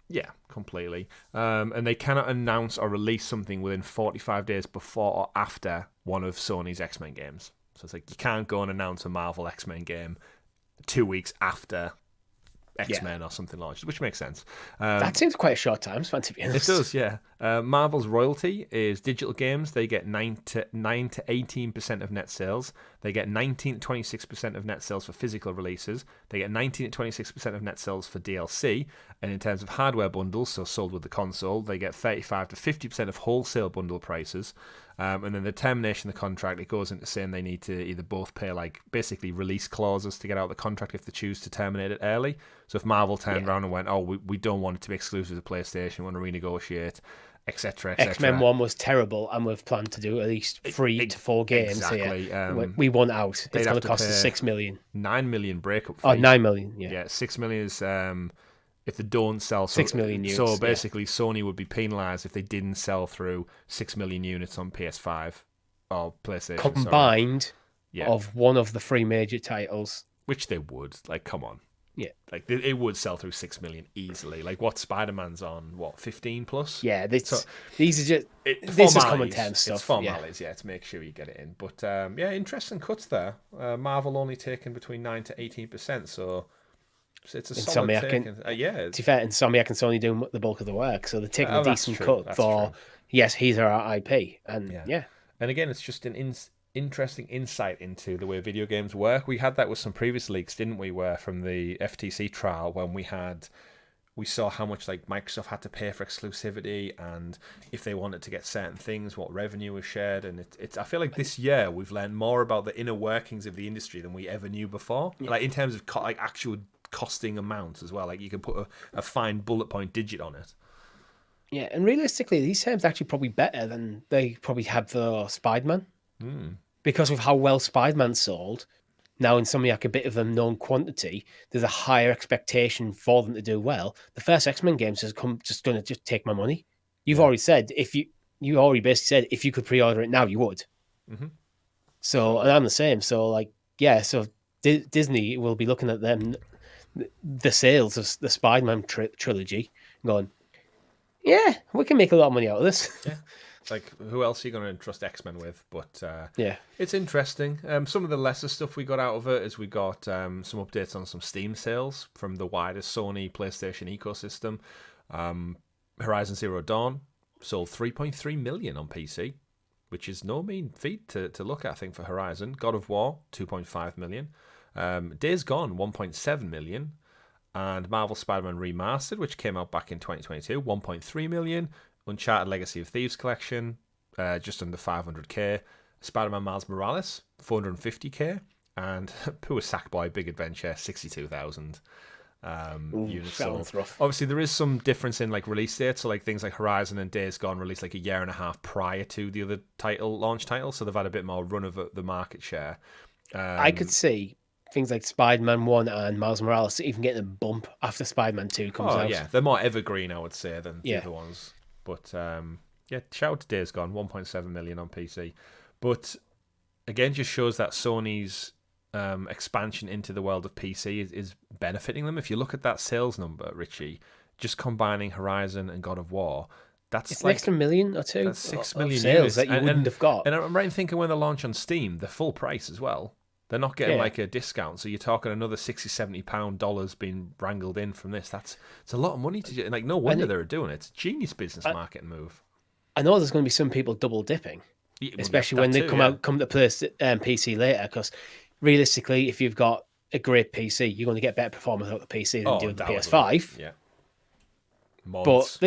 Yeah, completely. And they cannot announce or release something within 45 days before or after one of Sony's X-Men games. So it's like you can't go and announce a Marvel X-Men game 2 weeks after X-Men or something launched, which makes sense. That seems quite a short time span, to be honest. It does, yeah. Marvel's royalty is digital games. They get 9 to 18% of net sales. They get 19 to 26% of net sales for physical releases. They get 19 to 26% of net sales for DLC. And in terms of hardware bundles, so sold with the console, they get 35 to 50% of wholesale bundle prices. And then the termination of the contract, it goes into saying they need to either both pay basically release clauses to get out of the contract if they choose to terminate it early. So if Marvel turned around and went, we don't want it to be exclusive to PlayStation, we want to renegotiate, etc. X-Men 1 was terrible, and we've planned to do at least 3 to 4 games exactly. here. We want out. It's going to cost us $6 million. 9 million breakup fee. Oh, 9 million, yeah. Yeah, 6 million is if they don't sell. 6 million units. So basically, Sony would be penalised if they didn't sell through 6 million units on PS5 or PlayStation. Combined of one of the 3 major titles. Which they would. Come on. Yeah. It would sell through 6 million easily. What Spider-Man's on, 15 plus? Yeah, these are just... This is common term stuff. It's formalities, to make sure you get it in. But, interesting cuts there. Marvel only taking between 9 to 18%, so... It's a solid take. To be fair, Insomniac and Sony doing the bulk of the work, so they're taking a decent cut for, yes, here's our IP. And And again, it's just an interesting insight into the way video games work. We had that with some previous leaks, didn't we, where from the FTC trial when we saw how much Microsoft had to pay for exclusivity, and if they wanted to get certain things, what revenue was shared. And it's I feel like this year we've learned more about the inner workings of the industry than we ever knew before. In terms of actual costing amounts as well. You can put a fine bullet point digit on it. Yeah, and realistically, these terms are actually probably better than they probably had for Spider-Man. Because of how well Spider-Man sold, now Insomniac a bit of a known quantity, there's a higher expectation for them to do well. The first X-Men games just going to just take my money. You've already said, you already basically said, if you could pre-order it now, you would. Mm-hmm. So, and I'm the same. So, so Disney will be looking at them, the sales of the Spider-Man trilogy, going, yeah, we can make a lot of money out of this. Yeah. Who else are you going to trust X-Men with? But yeah, it's interesting. Some of the lesser stuff we got out of it is we got some updates on some Steam sales from the wider Sony PlayStation ecosystem. Horizon Zero Dawn sold 3.3 million on PC, which is no mean feat to look at, I think, for Horizon. God of War, 2.5 million. Days Gone, 1.7 million. And Marvel Spider-Man Remastered, which came out back in 2022, 1.3 million. Uncharted Legacy of Thieves Collection, just under 500k. Spider-Man Miles Morales, 450k. And Poor Sackboy Big Adventure, 62,000 units. That rough. Obviously, there is some difference in release dates. So things like Horizon and Days Gone released a year and a half prior to the other launch title. So they've had a bit more run of the market share. I could see things like Spider-Man 1 and Miles Morales even getting a bump after Spider-Man 2 comes out. Yeah, they're more evergreen, I would say, than the other ones. But shout out to Days Gone, 1.7 million on PC. But again, just shows that Sony's expansion into the world of PC is benefiting them. If you look at that sales number, Richie, just combining Horizon and God of War, it's an extra million or two. That's 6 million sales units that you wouldn't have got. And I'm right in thinking when they launch on Steam, they're full price as well. They're not getting a discount, so you're talking another $60-70 being wrangled in from this. It's a lot of money to no wonder they're doing it. It's a genius business marketing move. I know there's going to be some people double dipping, especially when they come to play PC later. Because realistically, if you've got a great PC, you're going to get better performance out of the PC than doing the PS5. Yeah. But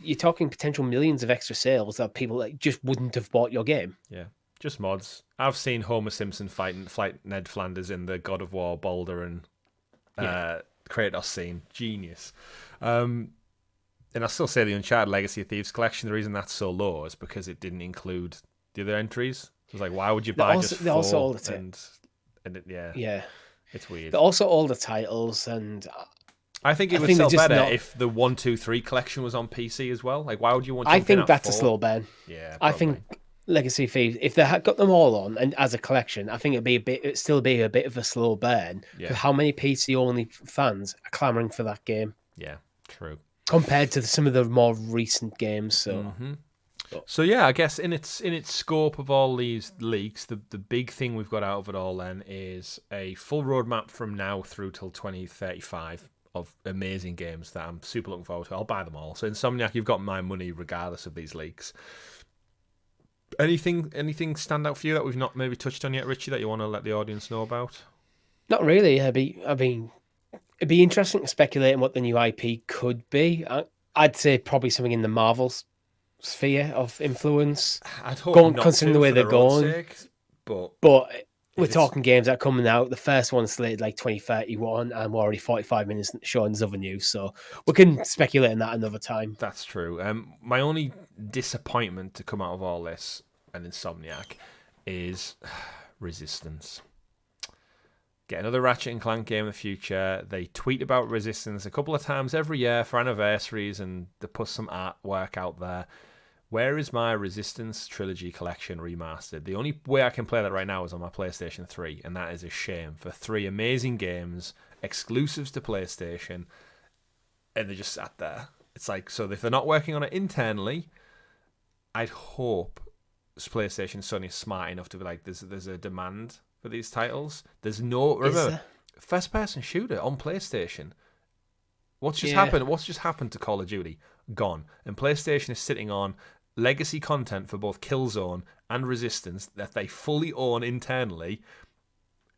you're talking potential millions of extra sales that people just wouldn't have bought your game. Yeah. Just mods. I've seen Homer Simpson fight Ned Flanders in the God of War Boulder and Kratos scene. Genius. And I still say the Uncharted Legacy of Thieves collection, the reason that's so low is because it didn't include the other entries. It was why would you buy just 4? Also all the it's weird. But also all the titles, and I think it would sell better if the 1, 2, 3 collection was on PC as well. Like, why would you want? I think that's 4? a slow burn. Yeah, probably. I think Legacy Thieves, if they had got them all on and as a collection, I think it'd still be a bit of a slow burn. Because how many PC only fans are clamoring for that game? Yeah, true. Compared to some of the more recent games, so. So yeah, I guess in its scope of all these leaks, the big thing we've got out of it all then is a full roadmap from now through till 2035 of amazing games that I'm super looking forward to. I'll buy them all. So Insomniac, you've got my money regardless of these leaks. Anything stand out for you that we've not maybe touched on yet, Richie, that you want to let the audience know about? Not really. It'd be interesting to speculate on what the new IP could be. I'd say probably something in the Marvel sphere of influence. I'd hope not considering the way they're going. Sake, but we're talking games that are coming out. The first one's slated like 2031, and we're already 45 minutes short on other news, so we can speculate on that another time. That's true. My only disappointment to come out of all this and Insomniac is Resistance. Get another Ratchet and Clank game in the future. They tweet about Resistance a couple of times every year for anniversaries, and they put some artwork out there. Where is my Resistance Trilogy Collection remastered? The only way I can play that right now is on my PlayStation 3, and that is a shame. For 3 amazing games, exclusives to PlayStation, and they just sat there. It's like, so if they're not working on it internally, I'd hope PlayStation and Sony are smart enough to be like, there's a demand for these titles. There's no... Remember, first-person shooter on PlayStation. What's just happened? What's just happened to Call of Duty? Gone. And PlayStation is sitting on legacy content for both Killzone and Resistance that they fully own internally,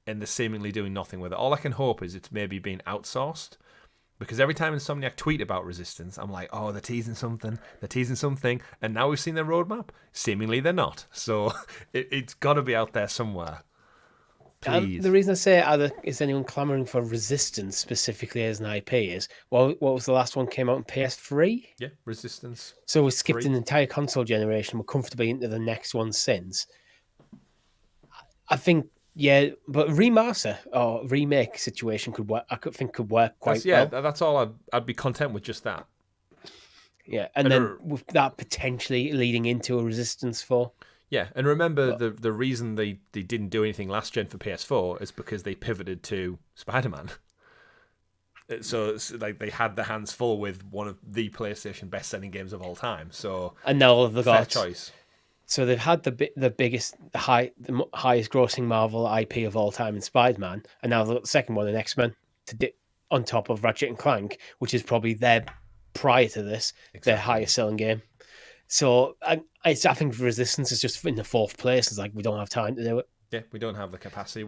and they're seemingly doing nothing with it. All I can hope is it's maybe being outsourced, because every time Insomniac tweet about Resistance, I'm like, oh, they're teasing something, and now we've seen their roadmap. Seemingly they're not. So it's got to be out there somewhere. Please. The reason I say is anyone clamoring for Resistance specifically as an IP is, what was the last one came out on PS3? Yeah, Resistance. So we skipped an entire console generation. We're comfortably into the next one since. I think, but remaster or remake situation could work. I think could work quite well. Yeah, that's all. I'd be content with just that. Yeah, and then with that potentially leading into a Resistance 4. Yeah, and remember the reason they didn't do anything last gen for PS4 is because they pivoted to Spider-Man. So it's like they had their hands full with one of the PlayStation best-selling games of all time. So and now they've got choice. So they've had the highest grossing Marvel IP of all time in Spider-Man, and now the second one in X-Men on top of Ratchet and Clank, which is probably prior to this their highest selling game. So I think Resistance is just in the 4th place. It's like we don't have time to do it. Yeah, we don't have the capacity.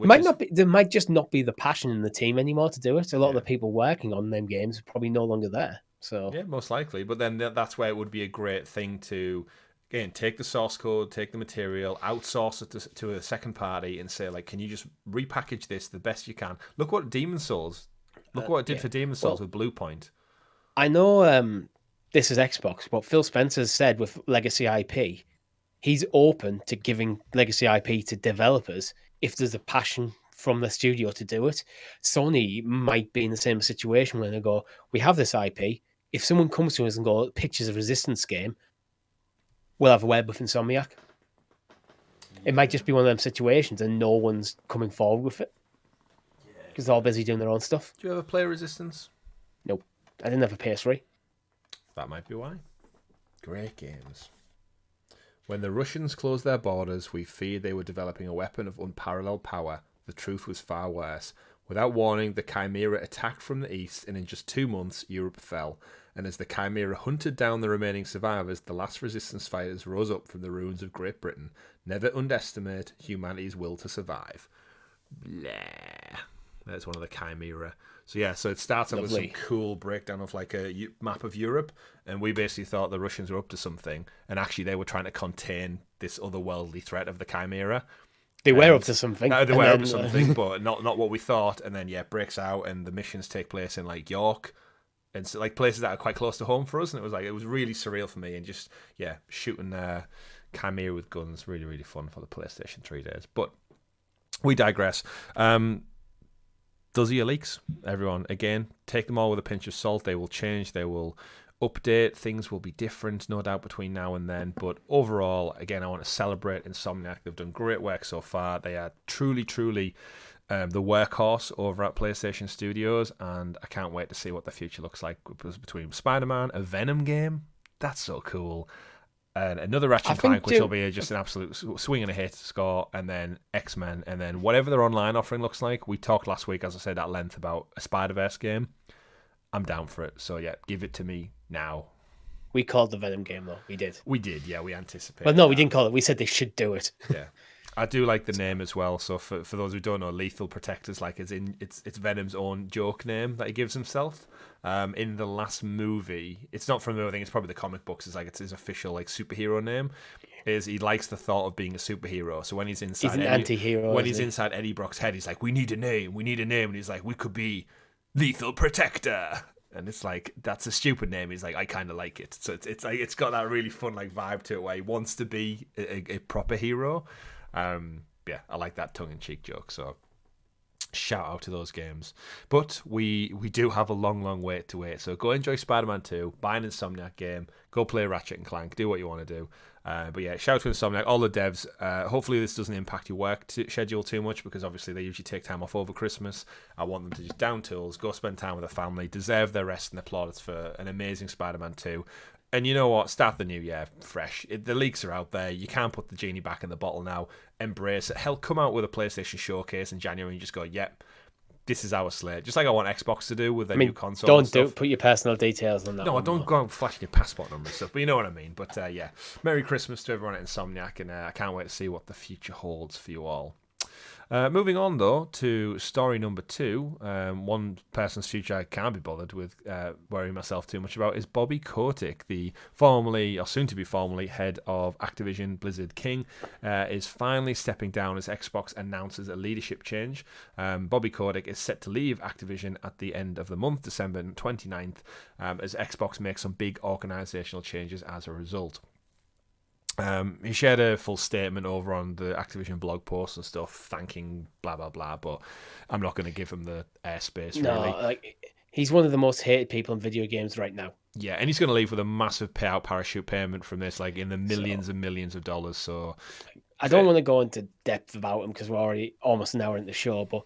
There might just not be the passion in the team anymore to do it. A lot of the people working on them games are probably no longer there. So yeah, most likely. But then that's where it would be a great thing to, again, take the source code, take the material, outsource it to a second party, and say, like, can you just repackage this the best you can? Look what Demon's Souls. Look what it did for Demon's Souls with Bluepoint. I know. This is Xbox, but Phil Spencer said with Legacy IP, he's open to giving Legacy IP to developers if there's a passion from the studio to do it. Sony might be in the same situation when they go, we have this IP. If someone comes to us and go, pictures a Resistance game, we'll have a web with Insomniac. It might just be one of them situations and no one's coming forward with it because they're all busy doing their own stuff. Do you ever play Resistance? Nope. I didn't have a PS3. That might be why. Great games. When the Russians closed their borders, we feared they were developing a weapon of unparalleled power. The truth was far worse. Without warning, the Chimera attacked from the east, and in just 2 months, Europe fell. And as the Chimera hunted down the remaining survivors, the last resistance fighters rose up from the ruins of Great Britain. Never underestimate humanity's will to survive. Blah. That's one of the Chimera. So yeah, so it starts off with some cool breakdown of like a map of Europe, and we basically thought the Russians were up to something, and actually they were trying to contain this otherworldly threat of the Chimera. They were up to something. They were up to something, but not what we thought. And then it breaks out, and the missions take place in like York, and so, like places that are quite close to home for us. And it was really surreal for me, and just shooting Chimera with guns, really really fun for the PlayStation 3 days. But we digress. Does your leaks, everyone. Again, take them all with a pinch of salt. They will change. They will update. Things will be different, no doubt, between now and then. But overall, again, I want to celebrate Insomniac. They've done great work so far. They are truly, truly the workhorse over at PlayStation Studios, and I can't wait to see what the future looks like between Spider-Man, a Venom game. That's so cool. And another Ratchet and Clank, which will be just an absolute swing and a hit score, and then X-Men, and then whatever their online offering looks like. We talked last week, as I said, at length about a Spider-Verse game. I'm down for it. So yeah, give it to me now. We called the Venom game, though. We did. We did, yeah. We anticipated. Well, no, we didn't call it. We said they should do it. Yeah. I do like the name as well. So for those who don't know, Lethal Protectors, like it's Venom's own joke name that he gives himself. In the last movie, it's not from the movie. I think it's probably the comic books. It's his official like superhero name. Is he likes the thought of being a superhero. So when he's inside, he's an anti-hero. When he's inside Eddie Brock's head, he's like, "We need a name. We need a name." And he's like, "We could be Lethal Protector." And it's like, that's a stupid name. He's like, I kind of like it. So it's like it's got that really fun like vibe to it where he wants to be a proper hero. Yeah, I like that tongue-in-cheek joke, so shout out to those games. But we do have a long wait to wait, so go enjoy Spider-Man 2, buy an Insomniac game, go play Ratchet and Clank, do what you want to do. But yeah, shout out to Insomniac, all the devs. Hopefully this doesn't impact your work schedule too much, because obviously they usually take time off over Christmas. I want them to just down tools, go spend time with their family, deserve their rest and their plaudits for an amazing Spider-Man 2. And you know what? Start the new year fresh. The leaks are out there. You can't put the genie back in the bottle now. Embrace it. Hell, come out with a PlayStation showcase in January and just go, yep, this is our slate. Just like I want Xbox to do with their new console. Don't put your personal details on that. No, don't go out flashing your passport number and stuff. But you know what I mean. But yeah, Merry Christmas to everyone at Insomniac, and I can't wait to see what the future holds for you all. Moving on, though, to story number 2. One person's future I can't be bothered with worrying myself too much about is Bobby Kotick, the formerly, or soon-to-be formerly, head of Activision Blizzard King, is finally stepping down as Xbox announces a leadership change. Bobby Kotick is set to leave Activision at the end of the month, December 29th, as Xbox makes some big organisational changes as a result. He shared a full statement over on the Activision blog post and stuff, thanking blah blah blah. But I'm not going to give him the airspace. Really, like he's one of the most hated people in video games right now. Yeah, and he's going to leave with a massive payout parachute payment from this, like in the millions and millions of dollars. So I don't want to go into depth about him because we're already almost an hour into the show. But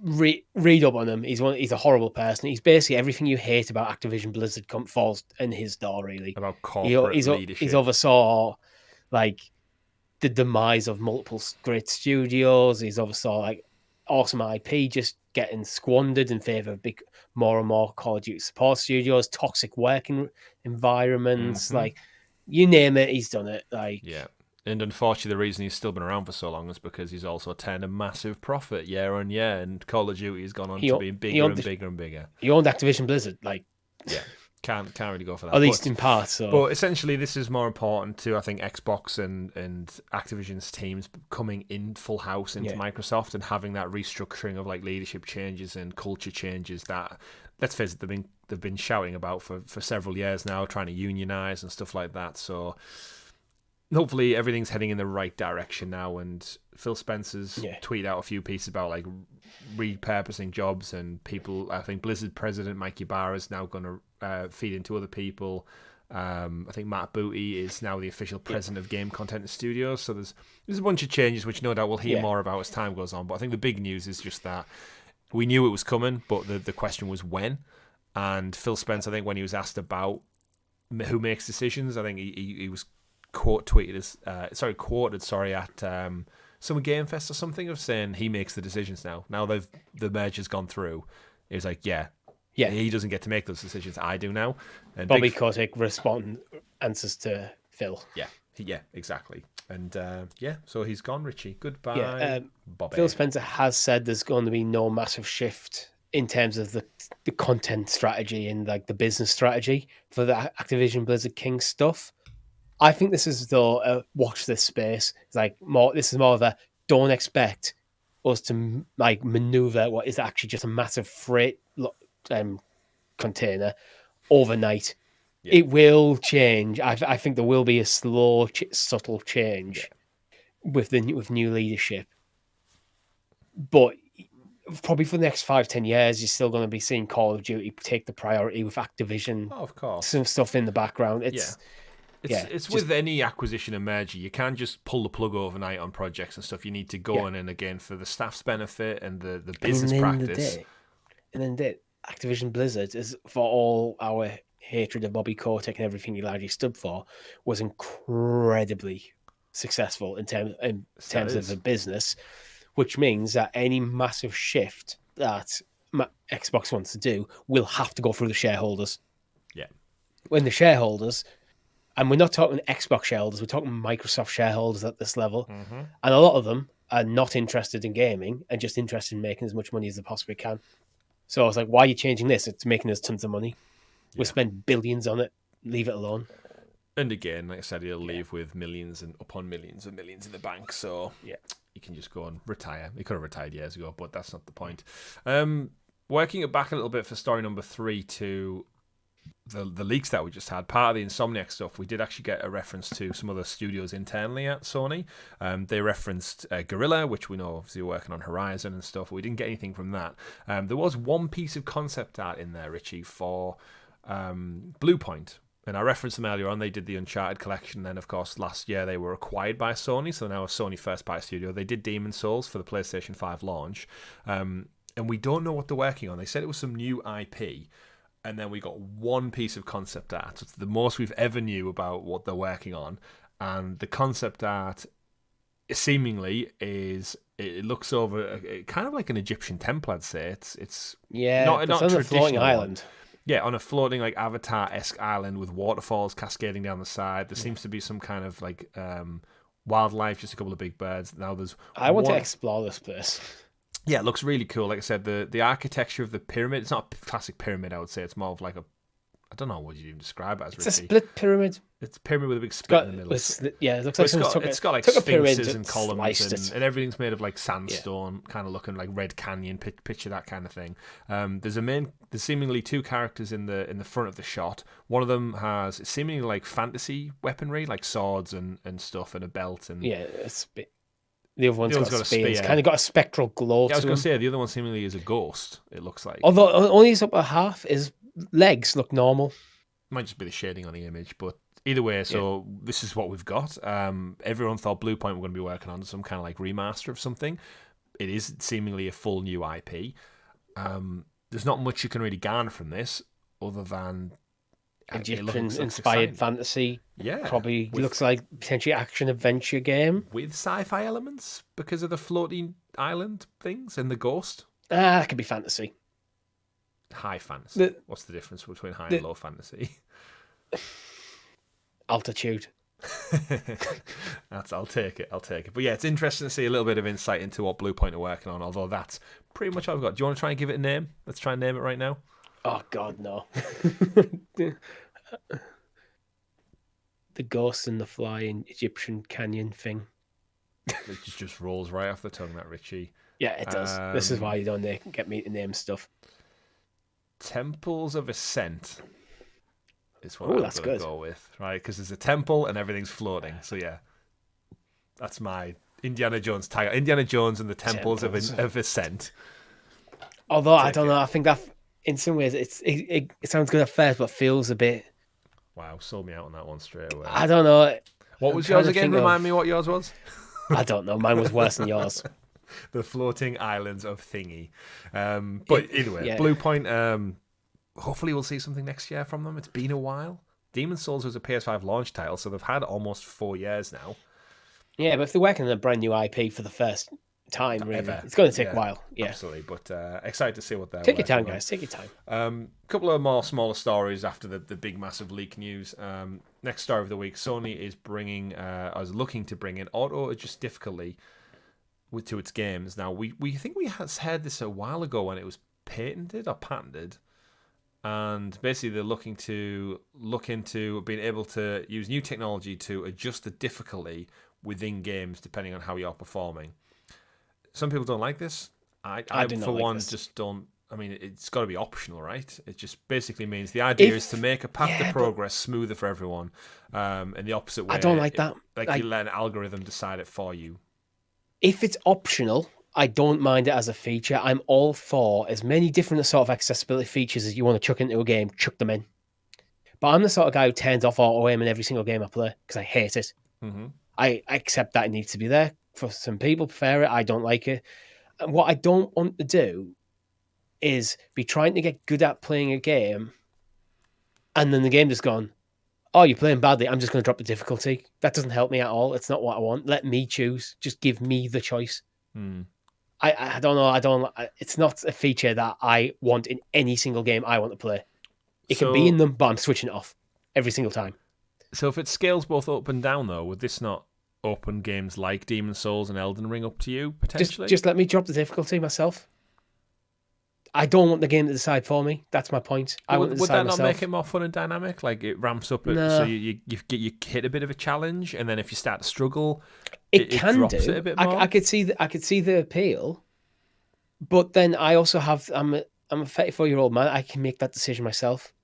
read up on him. He's a horrible person. He's basically everything you hate about Activision Blizzard falls in his door. Really, about corporate leadership. He's oversaw like the demise of multiple great studios. He's oversaw like awesome IP just getting squandered in favor of more and more Call of Duty support studios, toxic working environments, like you name it, he's done it. Like yeah. And unfortunately, the reason he's still been around for so long is because he's also turned a massive profit year on year, and Call of Duty has gone on to be bigger and bigger and bigger. He owned Activision Blizzard, like yeah, can't really go for that. At least in part. So, but essentially, this is more important to I think Xbox and Activision's teams coming in full house into Microsoft and having that restructuring of like leadership changes and culture changes that, let's face it, they've been shouting about for several years now, trying to unionize and stuff like that. So hopefully everything's heading in the right direction now, and Phil Spencer's tweeted out a few pieces about like repurposing jobs and people. I think Blizzard president Mike Ibarra is now going to feed into other people. I think Matt Booty is now the official president of game content and studios. So there's a bunch of changes which no doubt we'll hear more about as time goes on. But I think the big news is just that we knew it was coming, but the question was when. And Phil Spencer, I think when he was asked about who makes decisions, I think he was quoted at Summer Game Fest or something of saying he makes the decisions now. Now the merger's gone through. He was like, yeah, he doesn't get to make those decisions. I do now. And Bobby Kotick answers to Phil. Yeah, exactly. And so he's gone, Richie. Goodbye, Bobby. Phil Spencer has said there's going to be no massive shift in terms of the content strategy and like the business strategy for the Activision Blizzard King stuff. I think this is though watch this space. It's like this is more of a don't expect us to like maneuver what is actually just a massive freight container overnight. Yeah. It will change. I think there will be a slow, subtle change with new leadership. But probably for the next 5-10 years, you're still going to be seeing Call of Duty take the priority with Activision. Oh, of course. Some stuff in the background. It's with any acquisition and merger, you can't just pull the plug overnight on projects and stuff. You need to go in and again for the staff's benefit and the business practice. And then Activision Blizzard is, for all our hatred of Bobby Kotick and everything he largely stood for, was incredibly successful in terms of the business, which means that any massive shift that Xbox wants to do will have to go through the shareholders. Yeah. When the shareholders, and we're not talking Xbox shareholders, we're talking Microsoft shareholders at this level, and a lot of them are not interested in gaming and just interested in making as much money as they possibly can. So I was like, why are you changing this? It's making us tons of money. We'll spend billions on it. Leave it alone. And again, like I said, he'll leave with millions and upon millions and millions in the bank. So you can just go and retire. He could have retired years ago, but that's not the point. Working it back a little bit for story number 3 to the leaks that we just had, part of the Insomniac stuff, we did actually get a reference to some other studios internally at Sony. They referenced Guerrilla, which we know obviously working on Horizon and stuff. We didn't get anything from that. There was one piece of concept art in there, Richie, for Bluepoint. And I referenced them earlier on. They did the Uncharted collection. Then, of course, last year they were acquired by Sony. So now a Sony first-party studio. They did Demon's Souls for the PlayStation 5 launch. And we don't know what they're working on. They said it was some new IP. And then we got one piece of concept art. It's the most we've ever knew about what they're working on. And the concept art seemingly is... It looks over kind of like an Egyptian temple, I'd say. It's not on a floating island. Yeah, on a floating, like, Avatar-esque island with waterfalls cascading down the side. There seems to be some kind of, like, wildlife, just a couple of big birds. Now there's I want to explore this place. Yeah, it looks really cool. Like I said, the architecture of the pyramid, it's not a classic pyramid, I would say. It's more of like a... I don't know what you'd even describe it as, Richie. It's a split pyramid. It's a pyramid with a big split in the middle. It looks like it's got like sphinxes and columns and everything's made of like sandstone, kind of looking like Red Canyon. Picture that kind of thing. There's seemingly 2 characters in the front of the shot. One of them has seemingly like fantasy weaponry, like swords and stuff, and a belt. And the other one's got a spear. It's kind of got a spectral glow. Yeah, I was going to say the other one seemingly is a ghost. It looks like. Although only his upper half, his legs look normal. Might just be the shading on the image, but either way, so this is what we've got. Everyone thought Bluepoint were going to be working on some kind of like remaster of something. It is seemingly a full new IP. There's not much you can really garner from this other than Egyptian-inspired fantasy. Yeah. Probably looks like potentially action-adventure game. With sci-fi elements because of the floating island things and the ghost. That could be fantasy. High fantasy. What's the difference between high and low fantasy? Altitude. I'll take it. But yeah, it's interesting to see a little bit of insight into what Bluepoint are working on, although that's pretty much all I've got. Do you want to try and give it a name? Let's try and name it right now. Oh, God, no. The ghost and the flying Egyptian canyon thing. It just rolls right off the tongue, that, Richie. Yeah, it does. This is why you don't get me to name stuff. Temples of Ascent is what I'm going to go with, right? Because there's a temple and everything's floating. So yeah, that's my Indiana Jones title. Indiana Jones and the Temples of Ascent. Although I don't know, I think that in some ways it sounds good at first, but feels a bit. Wow, sold me out on that one straight away. I don't know. What was yours again? Remind me what yours was. I don't know. Mine was worse than yours. The floating islands of Thingy. But either way, Bluepoint, hopefully we'll see something next year from them. It's been a while. Demon's Souls was a PS5 launch title, so they've had almost 4 years now. Yeah, but if they're working on a brand new IP for the first time, really, it's going to take a while. Yeah, absolutely. But excited to see what they're Take your time, guys. Take your time. A couple of more smaller stories after the big, massive leak news. Next story of the week, Sony is looking to bring in auto-adjust difficulty to its games. Now, we think we heard this a while ago when it was patented or patented. And basically, they're look into being able to use new technology to adjust the difficulty within games depending on how you're performing. Some people don't like this. I for one, just don't. I mean, it's got to be optional, right? It just basically means the idea is to make a path to progress smoother for everyone, and the opposite way. I don't like that. Like you let an algorithm decide it for you. If it's optional, I don't mind it as a feature. I'm all for as many different sort of accessibility features as you want to chuck into a game, chuck them in. But I'm the sort of guy who turns off auto aim in every single game I play because I hate it. Mm-hmm. I accept that it needs to be there. For some people prefer it. I don't like it. And what I don't want to do is be trying to get good at playing a game and then the game just gone, oh, you're playing badly. I'm just going to drop the difficulty. That doesn't help me at all. It's not what I want. Let me choose. Just give me the choice. I don't know. It's not a feature that I want in any single game I want to play. It can be in them, but I'm switching it off every single time. So if it scales both up and down, though, would this not open games like Demon's Souls and Elden Ring up to you, potentially? Just let me drop the difficulty myself. I don't want the game to decide for me. That's my point. I want to decide would that myself. not make it more fun and dynamic? Like, it ramps up it, so you hit a bit of a challenge, and then if you start to struggle, it can drops do. it a bit more? I could see the appeal, but then I also have. I'm a 34-year-old man. I can make that decision myself.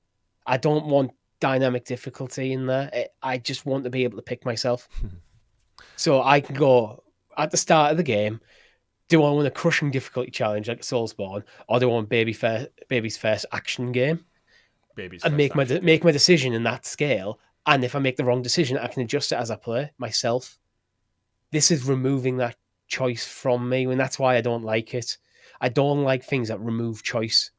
I don't want dynamic difficulty in there. I just want to be able to pick myself. So I can go at the start of the game. Do I want a crushing difficulty challenge like Soulsborne, or do I want baby's first action game? And make my decision in that scale. And if I make the wrong decision, I can adjust it as I play myself. This is removing that choice from me, and that's why I don't like it. I don't like things that remove choice.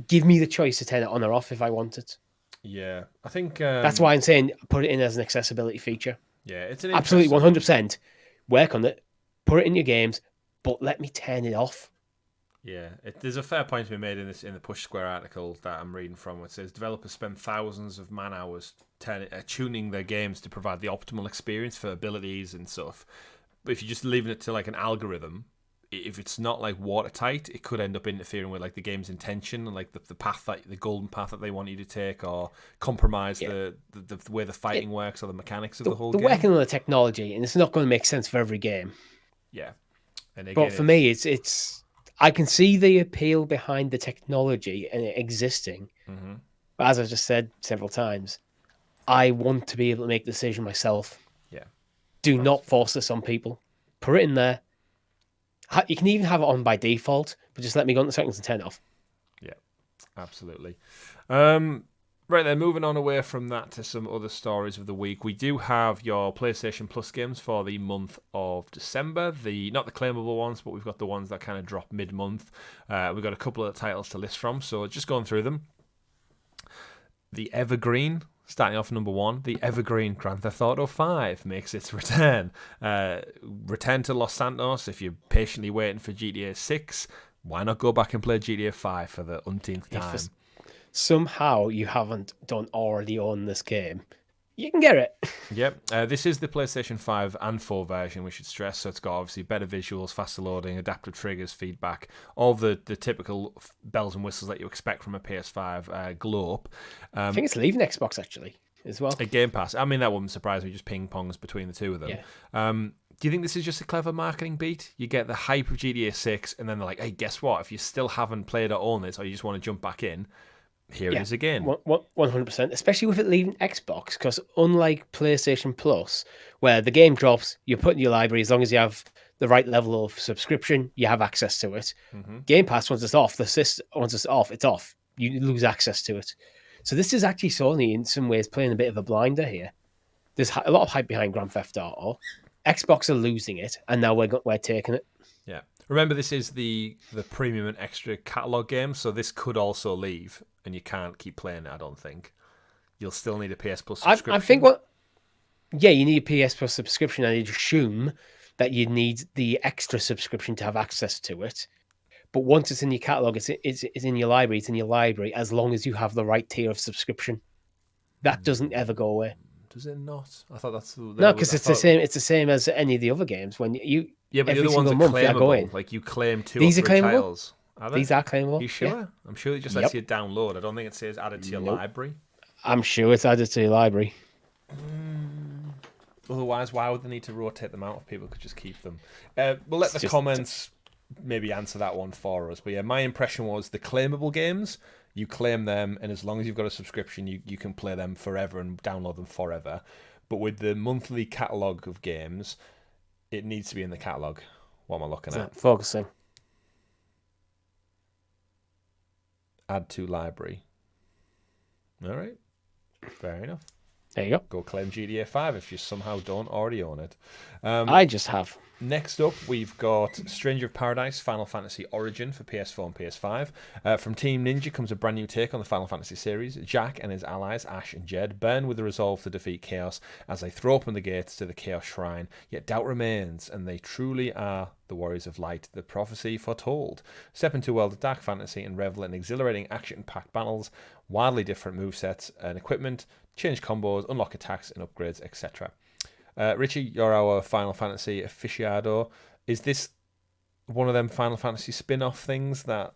Give me the choice to turn it on or off if I want it. Yeah, I think that's why I'm saying put it in as an accessibility feature. Yeah, it's an absolutely 100%. Work on it, put it in your games, but let me turn it off. Yeah, there's a fair point to be made in the Push Square article that I'm reading from. It says developers spend thousands of man hours tuning their games to provide the optimal experience for abilities and stuff. But if you're just leaving it to like an algorithm, if it's not like watertight, it could end up interfering with like the game's intention and like the golden path that they want you to take, or compromise the way the fighting works or the mechanics of the whole game. They're working on the technology, and it's not going to make sense for every game. Yeah, and again, but for me, it's I can see the appeal behind the technology and it existing. Mm-hmm. But as I just said several times, I want to be able to make the decision myself. Yeah. Do not force this on people. Put it in there. You can even have it on by default, but just let me go on the settings and turn it off. Yeah, absolutely. Right then, moving on away from that to some other stories of the week. We do have your PlayStation Plus games for the month of December. Not the claimable ones, but we've got the ones that kind of drop mid-month. We've got a couple of titles to list from, so just going through them. The Evergreen, starting off number 1, the Evergreen Grand Theft Auto 5 makes its return. Return to Los Santos. If you're patiently waiting for GTA 6, why not go back and play GTA 5 for the umpteenth time? Somehow you haven't already own this game, you can get it. Yep. This is the PlayStation 5 and 4 version, we should stress. So it's got obviously better visuals, faster loading, adaptive triggers, feedback, all the typical bells and whistles that you expect from a PS5 glow up. I think it's leaving Xbox actually as well. A Game Pass. I mean, that wouldn't surprise me, just ping-pongs between the two of them. Yeah. Do you think this is just a clever marketing beat? You get the hype of GTA 6, and then they're like, hey, guess what? If you still haven't played or own this, or you just want to jump back in, here it is again. 100%, especially with it leaving Xbox, because unlike PlayStation Plus, where the game drops, you put in your library, as long as you have the right level of subscription, you have access to it. Mm-hmm. Game Pass, once it's off, it's off. You lose access to it. So this is actually Sony, in some ways, playing a bit of a blinder here. There's a lot of hype behind Grand Theft Auto. Xbox are losing it, and now we're taking it. Yeah. Remember, this is the premium and extra catalog game, so this could also leave, and you can't keep playing it, I don't think. You'll still need a PS Plus subscription. I think you need a PS Plus subscription, and I'd assume that you need the extra subscription to have access to it. But once it's in your catalog, it's in your library. It's in your library as long as you have the right tier of subscription. That doesn't ever go away. Does it not? I thought that's no, because it's the same. It's the same as any of the other games. When you but the other ones are claimable. Like you claim 2 or 3 titles. These are claimable. Are you sure? Yeah. I'm sure it just lets you download. I don't think it says added to your library. I'm sure it's added to your library. Otherwise, why would they need to rotate them out if people could just keep them? We'll let the comments maybe answer that one for us. But yeah, my impression was the claimable games, you claim them, and as long as you've got a subscription, you can play them forever and download them forever. But with the monthly catalogue of games, it needs to be in the catalogue. What am I looking at? Focusing. Add to library. All right. Fair enough. There you go. Go claim GTA 5 if you somehow don't already own it. I just have. Next up, we've got Stranger of Paradise Final Fantasy Origin for PS4 and PS5. From Team Ninja comes a brand new take on the Final Fantasy series. Jack and his allies, Ash and Jed, burn with the resolve to defeat Chaos as they throw open the gates to the Chaos Shrine. Yet doubt remains, and they truly are the Warriors of Light, the prophecy foretold. Step into a world of dark fantasy and revel in exhilarating action-packed battles, wildly different movesets and equipment, change combos, unlock attacks and upgrades, etc. Richie, you're our Final Fantasy aficionado. Is this one of them Final Fantasy spin-off things that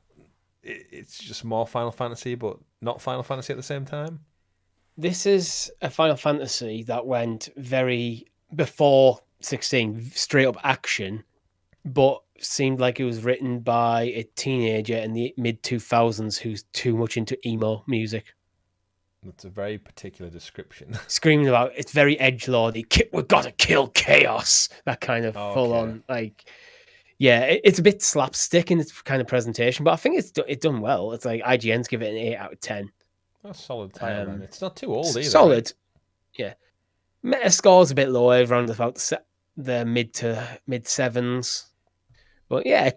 it's just more Final Fantasy but not Final Fantasy at the same time? This is a Final Fantasy that went very before 16, straight up action, but seemed like it was written by a teenager in the mid-2000s who's too much into emo music. That's a very particular description. Screaming about it's very edgelordy. We've got to kill chaos. That kind of full on, like, yeah, it's a bit slapstick in its kind of presentation, but I think it's done well. It's like IGN's give it an 8 out of 10. That's a solid title, man. It's not too old either. Solid, right? Yeah. Metascore's a bit lower, around about the mid sevens, but yeah,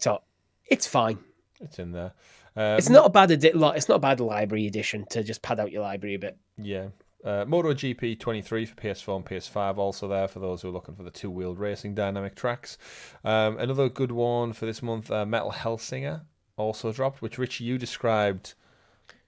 it's fine. It's in there. It's not a bad it's not a bad library edition to just pad out your library a bit. Yeah. MotoGP 23 for PS4 and PS5 also there for those who are looking for the two-wheeled racing dynamic tracks. Another good one for this month, Metal Hellsinger also dropped, which Richie, you described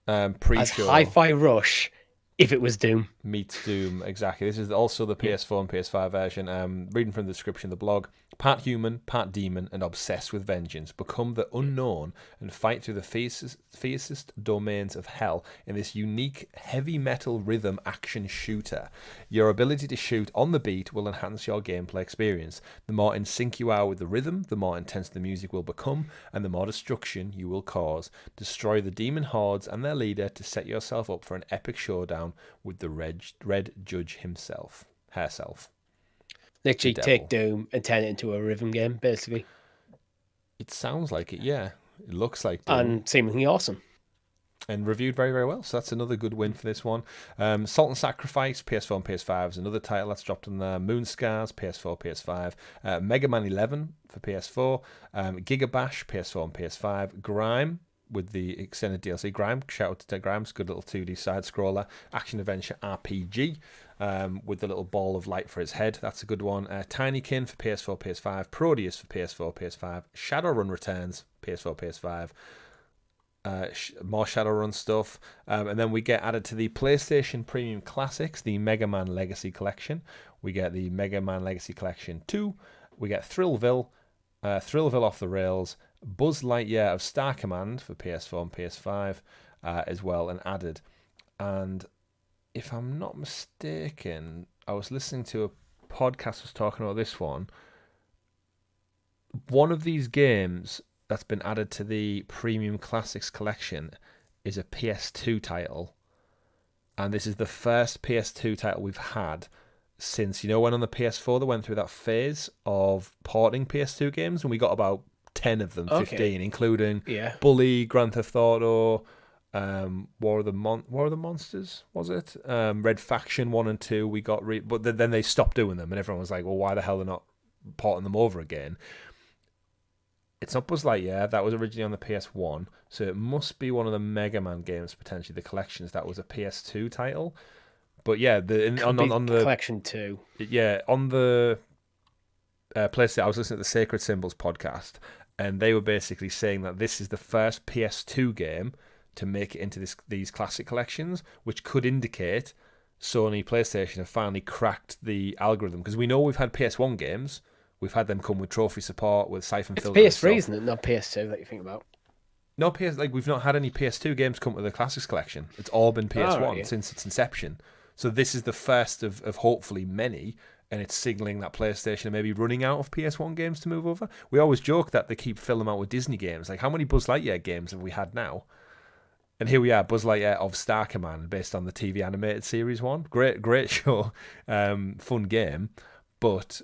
pre-show. As Hi-Fi Rush, if it was Doom. Meets Doom, exactly. This is also the PS4 and PS5 version. Reading from the description of the blog, part human, part demon, and obsessed with vengeance, become the unknown and fight through the fiercest domains of hell in this unique heavy metal rhythm action shooter. Your ability to shoot on the beat will enhance your gameplay experience. The more in sync you are with the rhythm, the more intense the music will become, and the more destruction you will cause. Destroy the demon hordes and their leader to set yourself up for an epic showdown with the Red Judge herself. Literally take Doom and turn it into a rhythm game, basically. It sounds like it, yeah. It looks like Doom. And seemingly awesome. And reviewed very, very well. So that's another good win for this one. Salt and Sacrifice, PS4 and PS5 is another title that's dropped on there. Moonscars, PS4, PS5. Mega Man 11 for PS4. Gigabash, PS4 and PS5. Grime, with the extended DLC. Grime, shout out to Grime's good little 2D side scroller action adventure RPG with the little ball of light for his head. That's a good one. Tinykin for PS4, PS5. Proteus for PS4, PS5. Shadowrun returns, PS4, PS5. More Shadowrun stuff, and then we get added to the PlayStation Premium Classics, the Mega Man Legacy Collection. We get the Mega Man Legacy Collection 2. We get Thrillville Off the Rails, Buzz Lightyear of Star Command for PS4 and PS5 as well, and added. And if I'm not mistaken, I was listening to a podcast was talking about this one. One of these games that's been added to the Premium Classics collection is a PS2 title. And this is the first PS2 title we've had since, when on the PS4 they went through that phase of porting PS2 games, and we got about 10 of them, 15, including Bully, Grand Theft Auto, War of the Monsters, was it? Red Faction 1 and 2, we got... but then they stopped doing them, and everyone was like, well, why the hell they're not porting them over again? It's not Buzz Lightyear, that was originally on the PS1, so it must be one of the Mega Man games, potentially, the collections, that was a PS2 title. But yeah, on the Collection 2. Yeah, on the PlayStation, I was listening to the Sacred Symbols podcast, and they were basically saying that this is the first PS2 game to make it into these classic collections, which could indicate Sony PlayStation have finally cracked the algorithm, because we know we've had PS1 games. We've had them come with trophy support, with siphon filters. It's PS3, isn't it? Not PS2 that you think about. No, we've not had any PS2 games come with the Classics collection. It's all been PS1 since its inception. So this is the first of hopefully many, and it's signalling that PlayStation are maybe running out of PS1 games to move over. We always joke that they keep filling them out with Disney games. Like, how many Buzz Lightyear games have we had now? And here we are, Buzz Lightyear of Star Command, based on the TV animated series one. Great show, fun game, but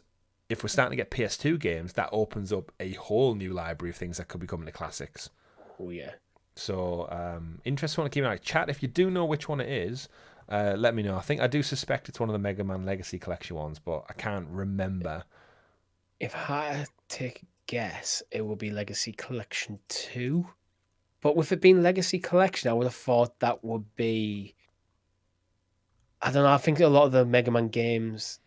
if we're starting to get PS2 games, that opens up a whole new library of things that could be coming to classics. Oh, yeah. So, interesting one to keep an eye on. Chat, if you do know which one it is, let me know. I do suspect it's one of the Mega Man Legacy Collection ones, but I can't remember. If I had to take a guess, it would be Legacy Collection 2. But with it being Legacy Collection, I would have thought that would be... I don't know, I think a lot of the Mega Man games...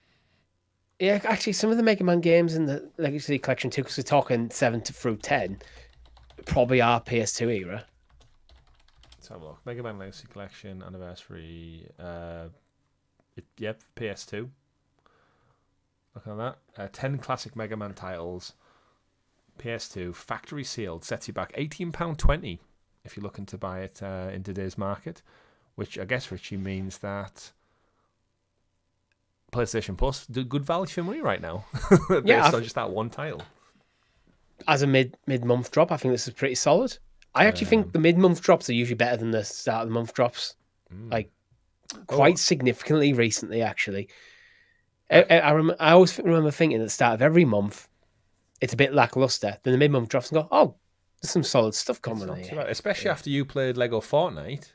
Yeah, actually, some of the Mega Man games in the Legacy Collection 2, because we're talking 7 through 10, probably are PS2 era. Let's have a look. Mega Man Legacy Collection, Anniversary... PS2. Look at that. 10 classic Mega Man titles... PS2, factory sealed, sets you back £18.20 if you're looking to buy it in today's market, which I guess, Richie, means that PlayStation Plus do good value for money right now. Based on just that one title. As a mid-month drop, I think this is pretty solid. I actually think the mid-month drops are usually better than the start of the month drops. Like, quite significantly recently, actually. I always remember thinking at the start of every month, it's a bit lackluster. Then the mid-month drops and go, oh, there's some solid stuff coming here. Especially after you played Lego Fortnite,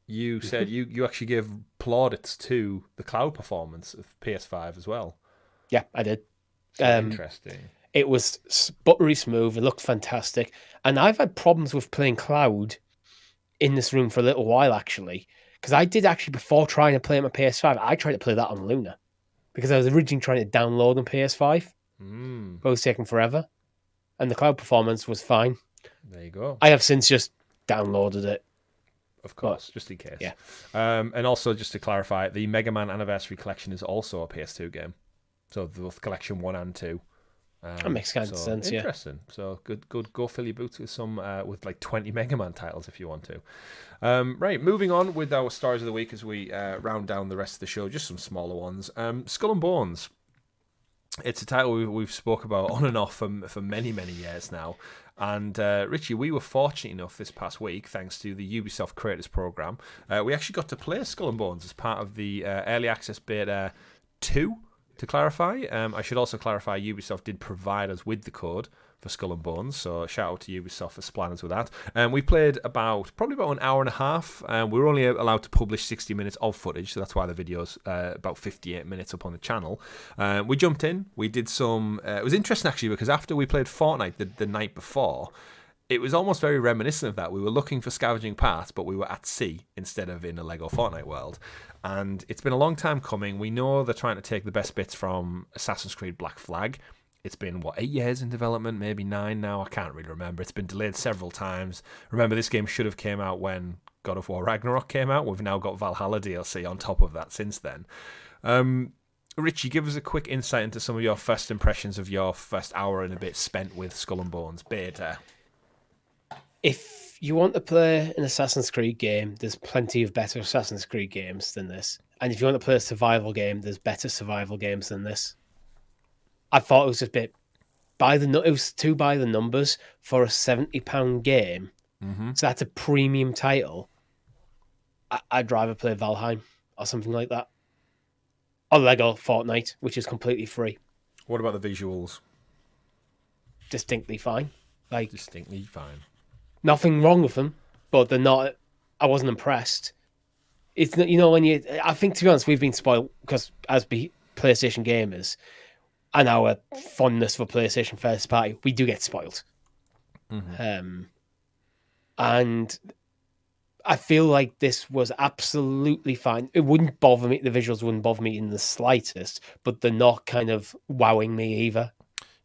you said you actually gave plaudits to the cloud performance of PS5 as well. Yeah, I did. Interesting. It was buttery smooth. It looked fantastic. And I've had problems with playing cloud in this room for a little while, actually. Because I did actually, before trying to play on my PS5, I tried to play that on Luna. Because I was originally trying to download on PS5. But it was taking forever. And the cloud performance was fine. There you go. I have since just downloaded it. Of course, just in case. Yeah. And also, just to clarify, the Mega Man Anniversary Collection is also a PS2 game. So the Collection 1 and 2. That makes kind of sense, interesting. So good. Go fill your boots with some with like 20 Mega Man titles if you want to. Right, moving on with our stories of the week as we round down the rest of the show. Just some smaller ones. Skull and Bones. It's a title we've spoke about on and off for many, many years now. And Richie, we were fortunate enough this past week, thanks to the Ubisoft Creators Program, we actually got to play Skull and Bones as part of the Early Access Beta 2, to clarify. I should also clarify Ubisoft did provide us with the code for Skull and Bones, so shout out to Ubisoft for supplying us with that. We played probably about an hour and a half. We were only allowed to publish 60 minutes of footage, so that's why the video's about 58 minutes up on the channel. We jumped in, we did some... it was interesting, actually, because after we played Fortnite the night before, it was almost very reminiscent of that. We were looking for scavenging parts, but we were at sea instead of in a Lego Fortnite world. And it's been a long time coming. We know they're trying to take the best bits from Assassin's Creed Black Flag. It's been, 8 years in development, maybe 9 now? I can't really remember. It's been delayed several times. Remember, this game should have came out when God of War Ragnarok came out. We've now got Valhalla DLC on top of that since then. Richie, give us a quick insight into some of your first impressions of your first hour and a bit spent with Skull and Bones Beta. If you want to play an Assassin's Creed game, there's plenty of better Assassin's Creed games than this. And if you want to play a survival game, there's better survival games than this. I thought it was just a bit it was too by the numbers for a £70 game. Mm-hmm. So that's a premium title. I'd rather play Valheim or something like that. Or Lego Fortnite, which is completely free. What about the visuals? Distinctly fine. Distinctly fine. Nothing wrong with them, but they're not. I wasn't impressed. It's not, I think, to be honest, we've been spoiled because as PlayStation gamers and our fondness for PlayStation first party, we do get spoiled. Mm-hmm. And I feel like this was absolutely fine. It wouldn't bother me. The visuals wouldn't bother me in the slightest, but they're not kind of wowing me either.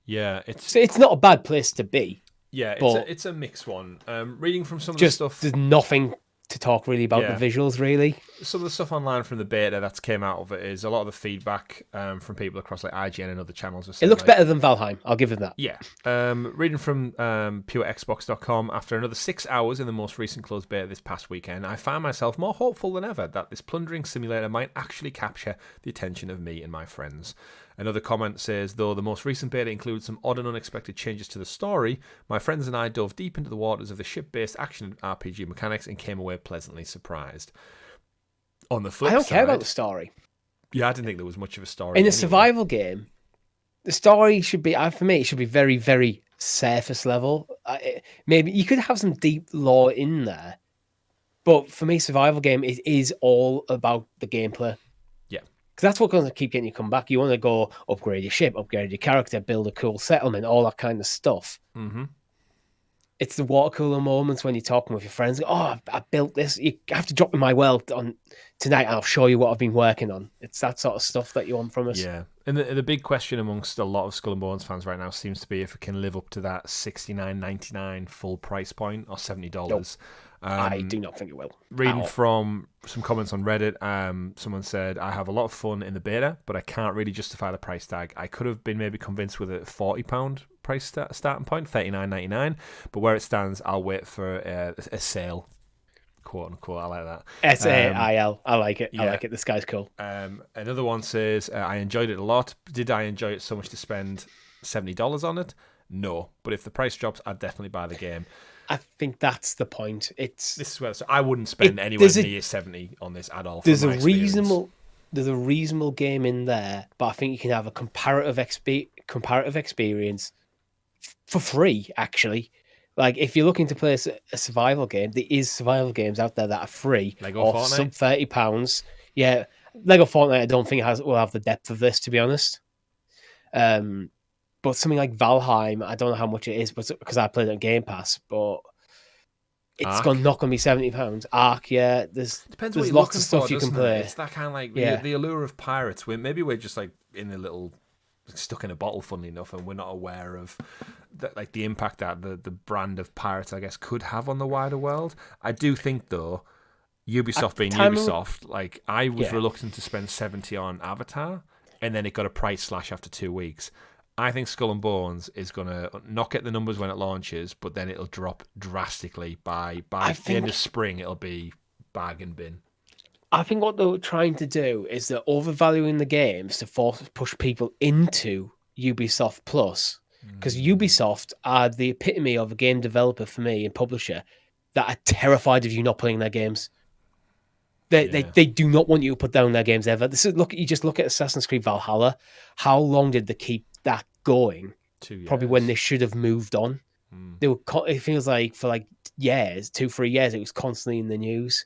Yeah, it's not a bad place to be. Yeah, it's a mixed one. Reading from some of the stuff, there's nothing to talk really about the visuals, really. Some of the stuff online from the beta that's came out of it is a lot of the feedback from people across like IGN and other channels. It looks better than Valheim, I'll give it that. Yeah. Reading from PureXbox.com, after another 6 hours in the most recent closed beta this past weekend, I found myself more hopeful than ever that this plundering simulator might actually capture the attention of me and my friends. Another comment says, though the most recent beta includes some odd and unexpected changes to the story, my friends and I dove deep into the waters of the ship-based action RPG mechanics and came away pleasantly surprised. On the flip side... I don't care about the story. Yeah, I didn't think there was much of a story. In a survival game, The story should be, for me, it should be very, very surface level. Maybe you could have some deep lore in there, but for me, survival game, it is all about the gameplay. Yeah. Because that's what's going to keep getting you come back. You want to go upgrade your ship, upgrade your character, build a cool settlement, all that kind of stuff. Mm-hmm. It's the water cooler moments when you're talking with your friends. Oh, I built this. You have to drop me my wealth on tonight. I'll show you what I've been working on. It's that sort of stuff that you want from us. Yeah. And the big question amongst a lot of Skull and Bones fans right now seems to be if it can live up to that $69.99 full price point or $70. Nope. I do not think it will. Reading from some comments on Reddit, someone said, I have a lot of fun in the beta, but I can't really justify the price tag. I could have been maybe convinced with a £40 price starting point, $39.99, but where it stands, I'll wait for a sale, quote unquote. I like that. SAIL. I like it. Yeah. I like it. This guy's cool. Another one says, I enjoyed it a lot. Did I enjoy it so much to spend $70 on it? No, but if the price drops, I'd definitely buy the game. I think that's the point. This is where I wouldn't spend anywhere near 70 on this at all. There's a reasonable game in there, but I think you can have a comparative experience for free. Actually, like if you're looking to play a survival game, there is survival games out there that are free or sub £30. Yeah, Lego Fortnite. I don't think will have the depth of this, to be honest. But something like Valheim, I don't know how much it is, but because I played it on Game Pass, but it's not going to be £70. Ark, yeah. There's lots of stuff you can play. It's that kind of like the allure of pirates. Maybe we're just like in a little stuck in a bottle, funnily enough, and we're not aware of the impact that the brand of pirates, I guess, could have on the wider world. I do think though, Ubisoft being Ubisoft, like I was reluctant to spend 70 on Avatar, and then it got a price slash after 2 weeks. I think Skull and Bones is going to not get the numbers when it launches, but then it'll drop drastically by the end of spring. It'll be bargain bin. I think what they're trying to do is they're overvaluing the games to push people into Ubisoft Plus, because Ubisoft are the epitome of a game developer for me and publisher that are terrified of you not playing their games. They do not want you to put down their games ever. You just look at Assassin's Creed Valhalla. How long did they keep that going? 2 years. Probably when they should have moved on. It feels like for like years, 2-3 years, it was constantly in the news.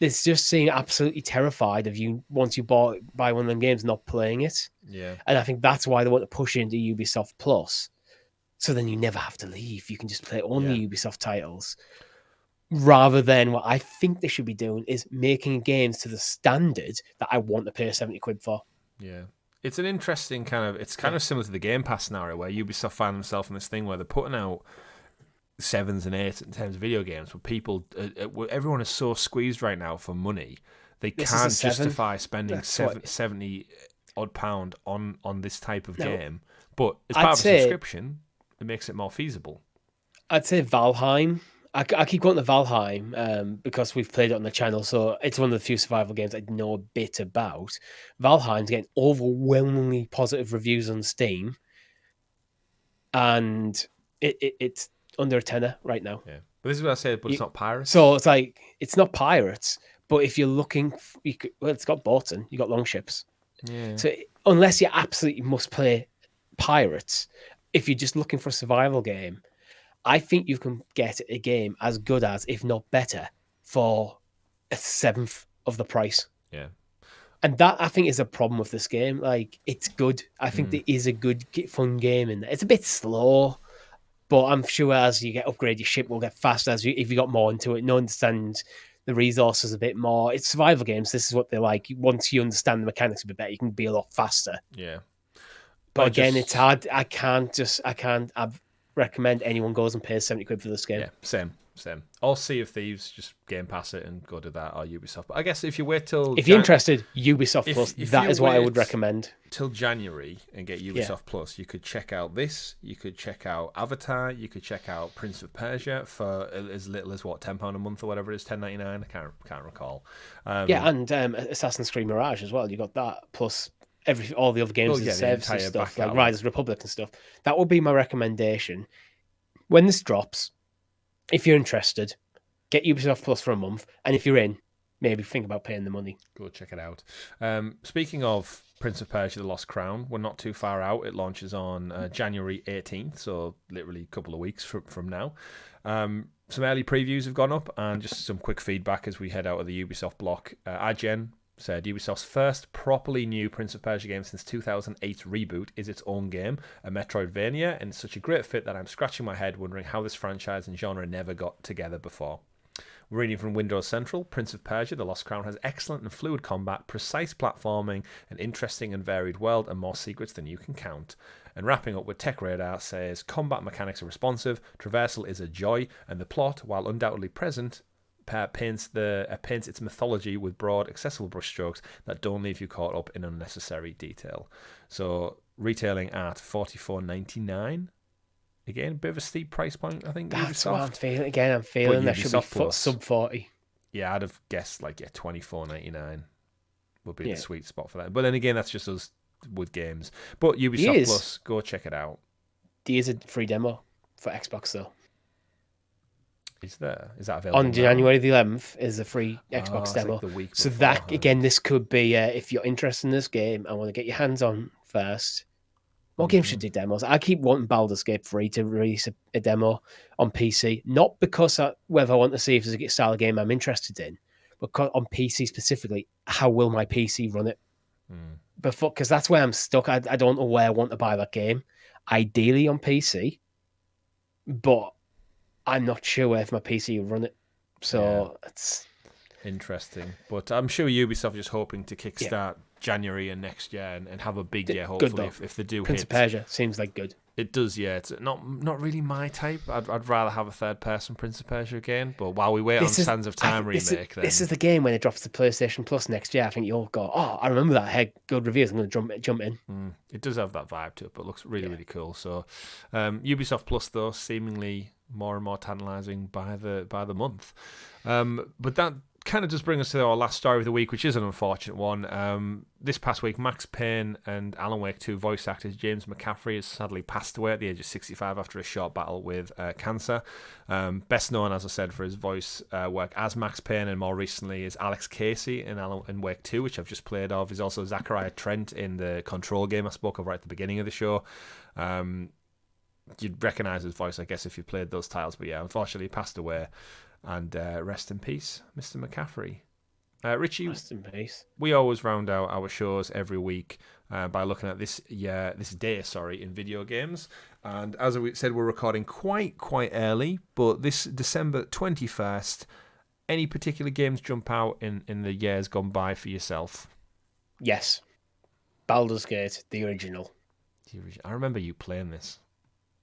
It's just seem absolutely terrified of you once you buy one of them games not playing it. Yeah. And I think that's why they want to push into Ubisoft Plus. So then you never have to leave. You can just play only Ubisoft titles. Rather than what I think they should be doing is making games to the standard that I want to pay £70 for. Yeah. It's an interesting it's kind of similar to the Game Pass scenario where Ubisoft find themselves in this thing where they're putting out 7s and 8s in terms of video games, but people, everyone is so squeezed right now for money, they can't justify spending 70 odd pound on this type of game. But as part of a subscription, it makes it more feasible. I'd say Valheim. I keep going to Valheim because we've played it on the channel, so it's one of the few survival games I know a bit about. Valheim's getting overwhelmingly positive reviews on Steam, and it's under a tenner right now. Yeah, but this is what I said. But it's not pirates. So it's like it's not pirates, but if you're looking, it's got boats and you got longships. Yeah. So unless you absolutely must play pirates, if you're just looking for a survival game, I think you can get a game as good as, if not better, for a seventh of the price. Yeah. And that, I think, is a problem with this game. Like, it's good. I think there is a good, fun game in there. It's a bit slow, but I'm sure as you upgrade your ship, will get faster if you got more into it and understand the resources a bit more. It's survival games. This is what they're like. Once you understand the mechanics a bit better, you can be a lot faster. Yeah. But again, it's hard. I can't recommend anyone goes and pays £70 for this game. Yeah, same. All Sea of Thieves, just Game Pass it and go to that, or Ubisoft. But I guess if you wait till... If you're interested, Ubisoft Plus, that is what I would recommend. Till January and get Ubisoft Plus, you could check out this, you could check out Avatar, you could check out Prince of Persia for as little as, £10 a month or whatever it is, $10.99? I can't recall. And Assassin's Creed Mirage as well. You got that, plus... all the other games and services stuff, like Riders Republic and stuff. That would be my recommendation. When this drops, if you're interested, get Ubisoft Plus for a month, and if you're in, maybe think about paying the money. Go check it out. Speaking of Prince of Persia: The Lost Crown. We're not too far out. It launches on January 18th, so literally a couple of weeks from now. Some early previews have gone up, and just some quick feedback as we head out of the Ubisoft block. IGN said Ubisoft's first properly new Prince of Persia game since 2008's reboot is its own game, a Metroidvania, and it's such a great fit that I'm scratching my head wondering how this franchise and genre never got together before. Reading from Windows Central, Prince of Persia: The Lost Crown has excellent and fluid combat, precise platforming, an interesting and varied world, and more secrets than you can count. And wrapping up with Tech Radar says, combat mechanics are responsive, traversal is a joy, and the plot, while undoubtedly present, paints its mythology with broad, accessible brushstrokes that don't leave you caught up in unnecessary detail. So, retailing at $44.99. Again, a bit of a steep price point, I think. That's Ubisoft. what I'm feeling. Again, I'm feeling there should be sub 40. Yeah, I'd have guessed $24.99 would be the sweet spot for that. But then again, that's just us with games. But Ubisoft Plus, go check it out. There is a free demo for Xbox though. Is there? Is that available on now? January the 11th? Is a free Xbox demo. Like the week so beforehand. that again, this could be if you're interested in this game and want to get your hands on first. More games should do demos. I keep wanting Baldur's Gate 3 to release a demo on PC, not because whether I want to see if there's a style of game I'm interested in, but on PC specifically, how will my PC run it? Because that's where I'm stuck. I don't know where I want to buy that game. Ideally on PC, but I'm not sure if my PC will run it. So it's interesting. But I'm sure Ubisoft is just hoping to kickstart January and next year and have a big year, hopefully, if they do Prince hit. of Persia seems like good. It does, yeah. It's not really my type. I'd rather have a third-person Prince of Persia again. But while we wait on Sands of Time remake, this is the game when it drops to PlayStation Plus next year. I think you'll go, oh, I remember that. Had good reviews. I'm going to jump in. It does have that vibe to it, but looks really, really cool. So, Ubisoft Plus, though, seemingly more and more tantalising by the month. But that kind of does bring us to our last story of the week, which is an unfortunate one. This past week, Max Payne and Alan Wake 2 voice actors James McCaffrey has sadly passed away at the age of 65 after a short battle with cancer. Best known, as I said, for his voice work as Max Payne, and more recently is Alex Casey in Wake 2, which I've just played of. He's also Zachariah Trent in the Control game I spoke of right at the beginning of the show. You'd recognise his voice, I guess, if you played those titles. But yeah, unfortunately, he passed away. And rest in peace, Mr. McCaffrey. Richie, rest in peace. We always round out our shows every week by looking at this day in video games. And as we said, we're recording quite early, but this December 21st, any particular games jump out in the years gone by for yourself? Yes. Baldur's Gate, the original. I remember you playing this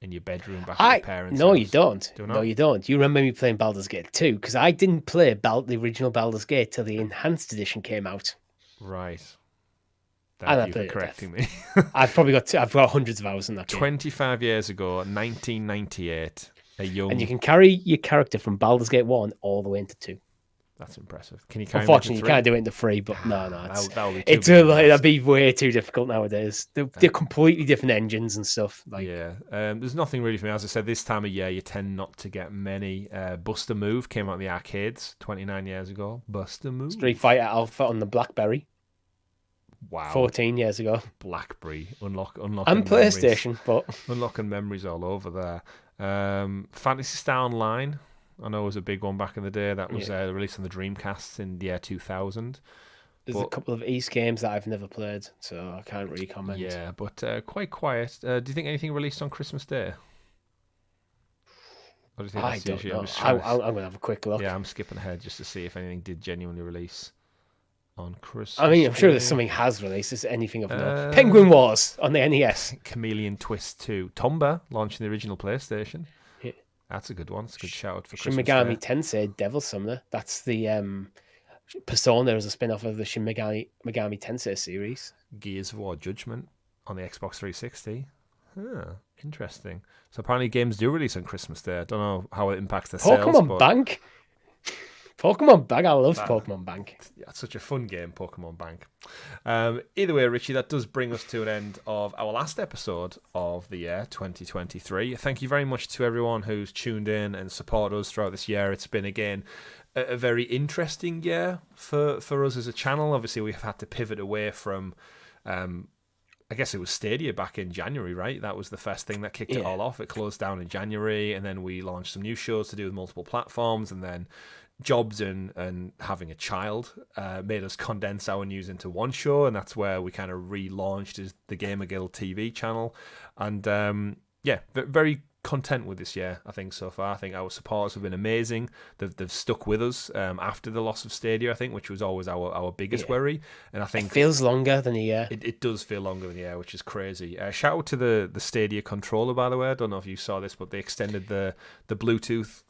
in your bedroom back at your parents' No, house. you don't. Do No, you don't. You remember me playing Baldur's Gate 2, because I didn't play the original Baldur's Gate till the Enhanced Edition came out. Right. And I you played for correcting me. I've got hundreds of hours in that game. 25 years ago, 1998, and you can carry your character from Baldur's Gate 1 all the way into 2. That's impressive. Can you carry Unfortunately, him you can't do it into 3, but no. That'd be way too difficult nowadays. They're completely different engines and stuff. There's nothing really for me. As I said, this time of year, you tend not to get many. Buster Move came out in the arcades 29 years ago. Buster Move. Street Fighter Alpha on the BlackBerry. Wow. 14 years ago. BlackBerry. Unlocking and PlayStation, but unlocking memories all over there. Phantasy Star Online. I know it was a big one back in the day. That was released on the Dreamcast in the year 2000. There's a couple of East games that I've never played, so I can't really comment. Yeah, but quite quiet. Do you think anything released on Christmas Day? Or do you think I don't know. I'm going to have a quick look. Yeah, I'm skipping ahead just to see if anything did genuinely release on Christmas I mean, I'm sure there's something has released. Is anything of note? Penguin Wars on the NES. Chameleon Twist 2. Tomba launching the original PlayStation. That's a good one. It's a good shout for Shin Christmas Megami Tensei Devil Summoner. That's the Persona as a spin-off of the Shin Megami Tensei series. Gears of War Judgment on the Xbox 360. Interesting. So apparently games do release on Christmas Day. I don't know how it impacts the sales. Pokemon Bank. Pokemon Bank. I love Pokemon Bank. Yeah, it's such a fun game, Pokemon Bank. Either way, Richie, that does bring us to an end of our last episode of the year 2023. Thank you very much to everyone who's tuned in and supported us throughout this year. It's been, again, a very interesting year for us as a channel. Obviously, we've had to pivot away from I guess it was Stadia back in January, right? That was the first thing that kicked it all off. It closed down in January, and then we launched some new shows to do with multiple platforms, and then jobs and having a child made us condense our news into one show, and that's where we kind of relaunched as the GamerGuild TV channel. And very content with this year, I think, so far. I think our supporters have been amazing. They've stuck with us after the loss of Stadia, I think, which was always our biggest worry. And I think it feels longer than a year. It does feel longer than a year, which is crazy. Shout out to the Stadia controller, by the way. I don't know if you saw this, but they extended the Bluetooth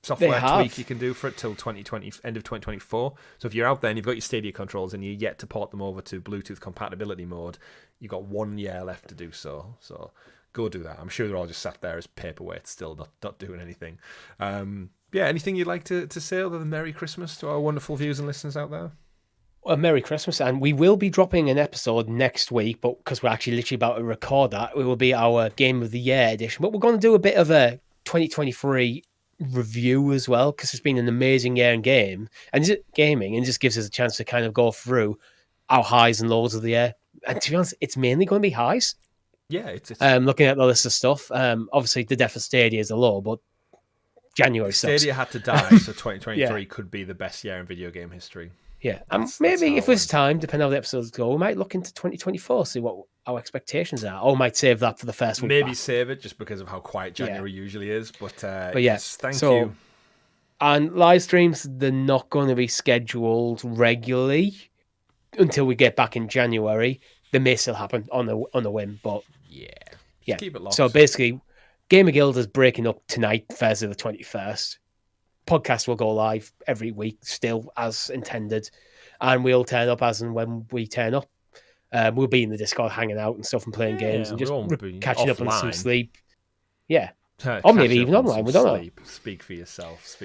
software tweak you can do for it till 2020, end of 2024. So if you're out there and you've got your Stadia controls and you're yet to port them over to Bluetooth compatibility mode, you've got 1 year left to do so. So go do that. I'm sure they're all just sat there as paperweights, still not doing anything. Anything you'd like to say other than Merry Christmas to our wonderful viewers and listeners out there? Well, Merry Christmas, and we will be dropping an episode next week, but because we're actually literally about to record that, it will be our Game of the Year edition. But we're going to do a bit of a 2023 review as well, because it's been an amazing year in gaming, and it just gives us a chance to kind of go through our highs and lows of the year. And to be honest, it's mainly going to be highs. Yeah, it's looking at the list of stuff. Obviously, the death of Stadia is a low, but January sucks. Stadia had to die, so 2023 could be the best year in video game history. Yeah, and maybe if there's time, depending on how the episodes go, we might look into 2024, see what our expectations are. Or we might save that for the first week. Maybe save it just because of how quiet January usually is. But yes, thank you. And live streams, they're not going to be scheduled regularly until we get back in January. They may still happen on a whim, but just keep it locked. So basically, GamerGuild is breaking up tonight, Thursday the 21st. Podcast will go live every week, still as intended, and we'll turn up as and when we turn up. We'll be in the Discord hanging out and stuff and playing games and just catching up on some sleep. Yeah. Or maybe even online. We don't know. Speak for yourself.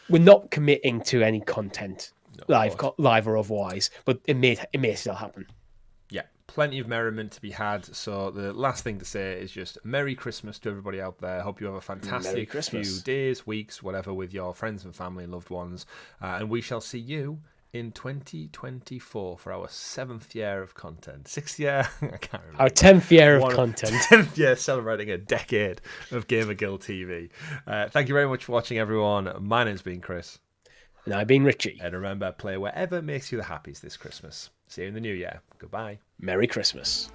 We're not committing to any content, live or otherwise, but it may still happen. Yeah, plenty of merriment to be had. So the last thing to say is just Merry Christmas to everybody out there. Hope you have a fantastic few days, weeks, whatever, with your friends and family and loved ones. And we shall see you in 2024 for our 7th year of content. 6th year? I can't remember. Our 10th year of content. 10th year, celebrating a decade of GamerGuild TV. Thank you very much for watching, everyone. My name's been Chris. And I've been Richie. And remember, play wherever makes you the happiest this Christmas. See you in the new year. Goodbye. Merry Christmas.